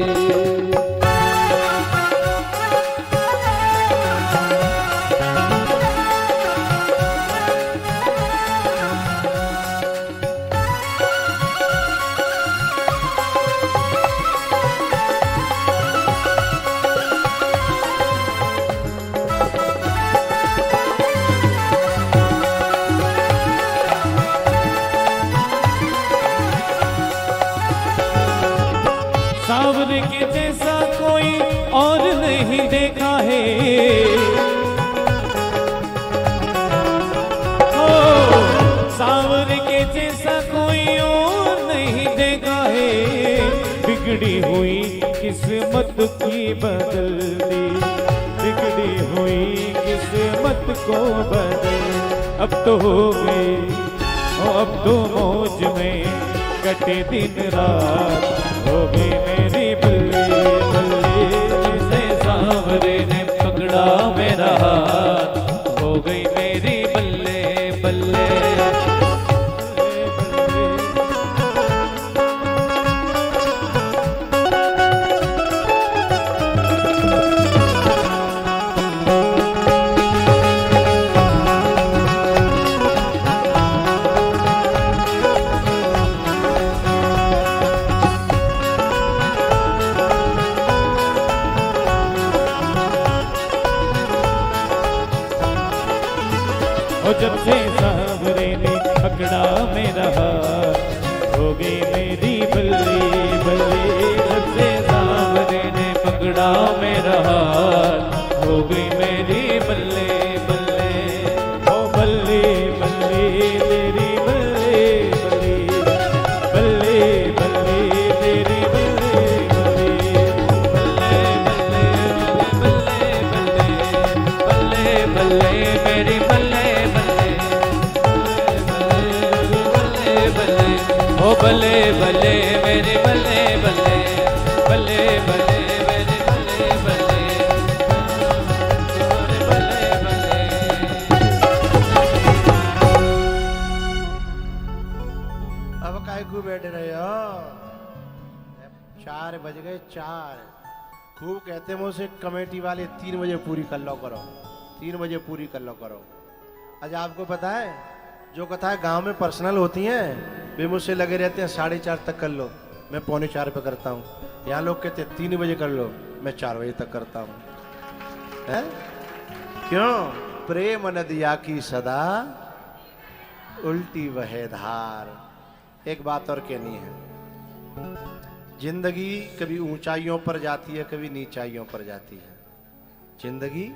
सांवरे के जैसा कोई और नहीं देखा है, ओ सांवरे के जैसा कोई और हुई किस्मत की बदल दी, बिगड़ी हुई किस्मत को बदल। अब तो हो गई अब तो मौज में कटे दिन रात, हो गई मेरी बल्ले बल्ले। जैसे सांवरे ने पकड़ा मेरा हाथ, हो गई मेरी बल्ले बल्ले। जब से सांवरे ने पकड़ा मेरा हाथ, हो गई मेरी बल्ले बल्ले। जब से सांवरे ने पकड़ा मेरा हाथ, हो गई मेरी बल्ले बल्ले। ओ बल्ले बल्ले तेरी बल्ले बल्ले, बल्ले बल्ले तेरी बल्ले बल्ले। बल्ले बल्ले मेरी बल्ले बल्ले, ओ बल्ले बल्ले मेरी बल्ले बल्ले, बल्ले बल्ले मेरी बल्ले बल्ले, बल्ले बल्ले। अब काहे को बैठ रहे हो? 4 बज गए 4। खूब कहते मुझसे कमेटी वाले 3 बजे पूरी कर लो करो, 3 बजे पूरी कर लो करो। आज आपको पता है जो कथाएं गांव में पर्सनल होती हैं वे मुझसे लगे रहते हैं 4:30 तक कर लो, मैं 3:45 पे करता हूँ। यहाँ लोग कहते हैं 3 बजे कर लो, मैं 4 बजे तक करता हूँ। हैं? क्यों? प्रेम नदिया की सदा उल्टी वह धार। एक बात और कहनी है, जिंदगी कभी ऊंचाइयों पर जाती है, कभी नीचाइयों पर जाती है। जिंदगी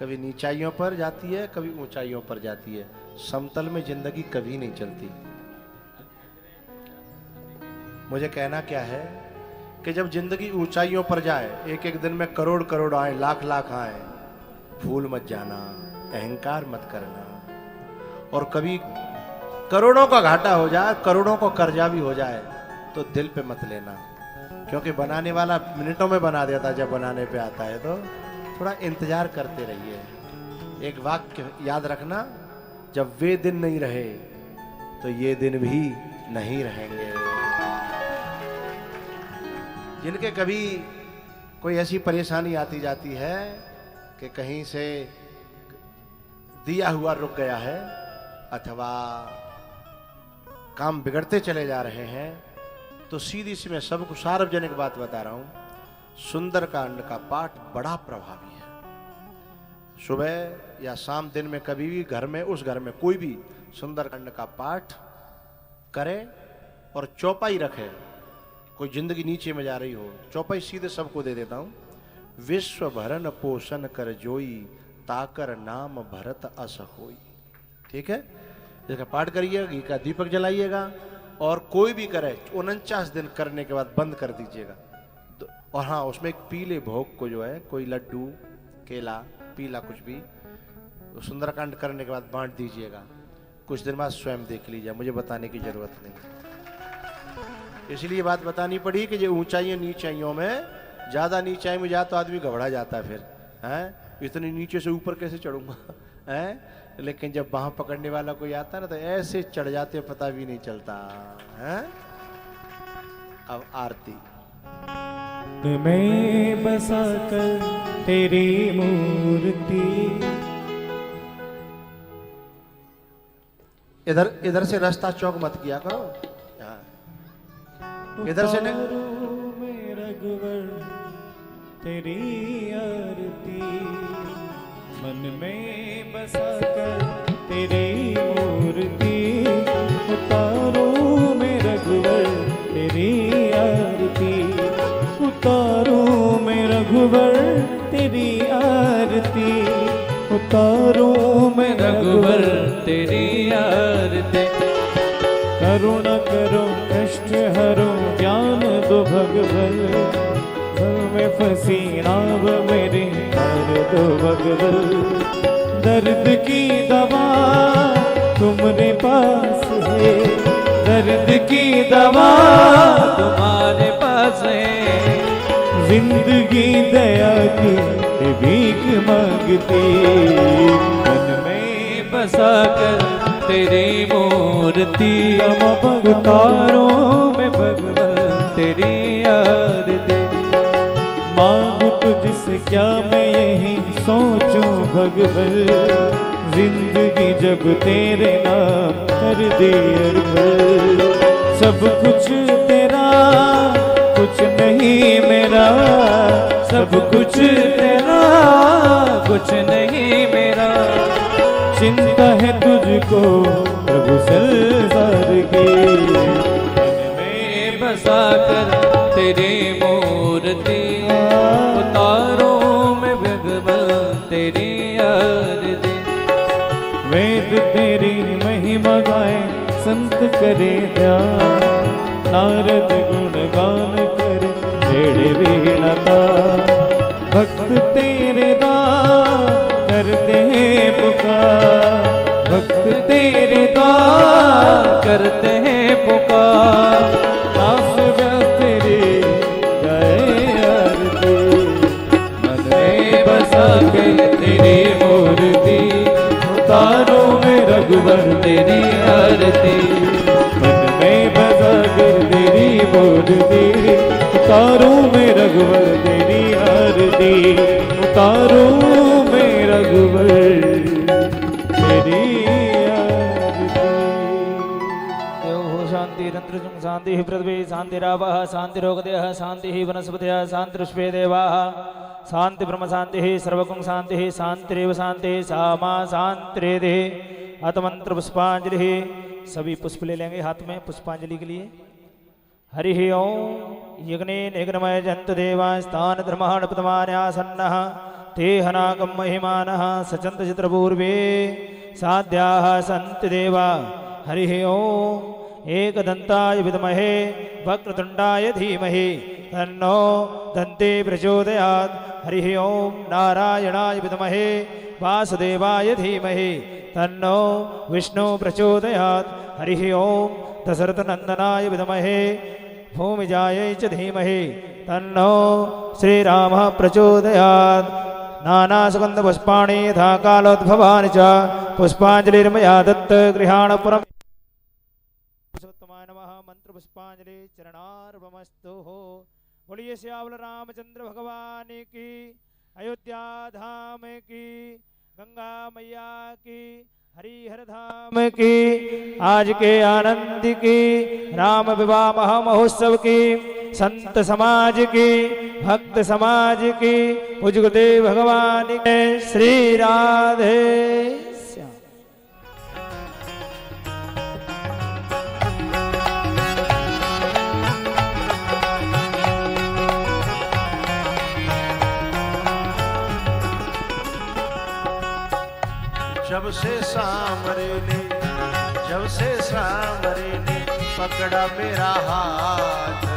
कभी नीचाइयों पर जाती है, कभी ऊंचाइयों पर जाती है। समतल में जिंदगी कभी नहीं चलती। मुझे कहना क्या है कि जब जिंदगी ऊंचाइयों पर जाए, एक एक दिन में करोड़ करोड़ आए, लाख लाख आए, भूल मत जाना, अहंकार मत करना। और कभी करोड़ों का घाटा हो जाए, करोड़ों को कर्जा भी हो जाए, तो दिल पे मत लेना, क्योंकि बनाने वाला मिनटों में बना देता। जब बनाने पे आता है तो थोड़ा इंतजार करते रहिए। एक वाक्य याद रखना, जब वे दिन नहीं रहे तो ये दिन भी नहीं रहेंगे। जिनके कभी कोई ऐसी परेशानी आती जाती है कि कहीं से दिया हुआ रुक गया है अथवा काम बिगड़ते चले जा रहे हैं, तो सीधी सी मैं सबको सार्वजनिक बात बता रहा हूं, सुंदरकांड का पाठ बड़ा प्रभावी है। सुबह या शाम दिन में कभी भी घर में, उस घर में कोई भी सुंदरकांड का पाठ करे और चौपाई रखे। कोई जिंदगी नीचे में जा रही हो, चौपाई सीधे सबको दे देता हूं। विश्व भरन पोषण कर जोई, ताकर नाम भरत अस होई। ठीक है, इसका पाठ करिएगा, घी का दीपक जलाइएगा, और कोई भी करे 49 दिन करने के बाद बंद कर दीजिएगा। और हाँ, उसमें एक पीले भोग को जो है, कोई लड्डू, केला, पीला कुछ भी, सुंदरकांड करने के बाद बांट दीजिएगा। कुछ दिन बाद स्वयं देख लीजिए, मुझे बताने की जरूरत नहीं। इसलिए बात बतानी पड़ी कि जो ऊंचाइयों नीचाइयों में, ज्यादा नीचाई में जा तो आदमी घबरा जाता है, फिर है इतनी नीचे से ऊपर कैसे चढ़ूंगा, है। लेकिन जब बाह पकड़ने वाला कोई आता है ना, तो ऐसे चढ़ जाते, पता भी नहीं चलता है। अब आरती। मैं बसा कर तेरी मूर्ति, इधर से रास्ता चौक मत किया करो, इधर से नहीं। में रघुवर तेरी आरती, मन में बसा कर तेरी मूर्ति, उतारो में रघुवर तेरी आरती, उतारो में रघुवर तेरी आरती, उतारो में रघुवर तेरी आरती। करुणा करो कष्ट हरो ज्ञान दो भगवल में फंसी नाव मेरी कर दो भगवल दर्द की दवा तुम्हारे पास है दर्द की दवा तुम्हारे पास है जिंदगी दया की भीख मांगती मन में बसा कर तेरी मूर्ति तारों में भगवान तेरी याद दे मांगू तुझसे क्या मैं यही सोचूं भगवान जिंदगी जब तेरे नाम कर दे अरबल सब कुछ तेरा कुछ नहीं मेरा सब कुछ तेरा कुछ नहीं मेरा चिंता है तुझको प्रभु संसार की मन में बसा कर तेरी मूर्ति उतारों में भगवान तेरी याद दे वेद तेरी महिमा गाए संत करे ध्यान नारद गुणगान करे छेड़े वीणा का भक्त तेरे दान करते हैं पुकार भक्त तेरे दान करते हैं पुकार दास व्यास तेरे गाए आरती मन में बसा के तेरी मूर्ति तारों में रघुवर तेरी आरती मन में बसा कर तेरी मूर्ति तारों में रघुवर तेरी आरती तारों में रघुवर तेरी आरती देव हो शांति रंद्रजुं शांति पृथ्वी शांतिरावः शांतिरोगदयः शांति वनस्पतयः शांतिरुष्पे देवाः शांति ब्रह्म शांति सर्वगुण शांति शांतिरेव शांति सामा शांतिरेधि अतमंत्र पुष्पांजलि सभी पुष्प ले लेंगे हाथ में पुष्पांजलि के लिए हरि ओम यज्ञे निग्नमय जंतु देवा स्थान धर्माण प्रथमान्यासन्नः ते हनाकं महिमानः सचन्त चित्रपूर्वे साध्याः सन्ति देवा हरि ओम एकदन्ताय विद्महे वक्रतुण्डाय धीमहि तन्नो दन्ते प्रचोदयात् हरि ओम नारायणाय विद्महे वासुदेवाय धीमहि तन्नो विष्णु प्रचोदयात् हरि ओम दशरथनन्दनाय विद्महे भूमिजायै च धीमहि तन्नो श्रीरामः प्रचोदयात् नानासुगन्धपुष्पाणि यथा कालोद्भवानि च पुष्पाञ्जलिर्मया दत्त गृहाणपुरम् पुरुषोत्तमाय नमः मंत्र पुष्पांजलि चरणार्पणमस्तु बोलिए श्यावल रामचंद्र भगवान की अयोध्या धाम की गंगा मैया की हरिहर धाम की आज के आनंद की राम विवाह महामहोत्सव की संत समाज की भक्त समाज की पूज्य गुरुदेव भगवान के श्री राधे श्याम। जब से सांवरे ने पकड़ा मेरा हाथ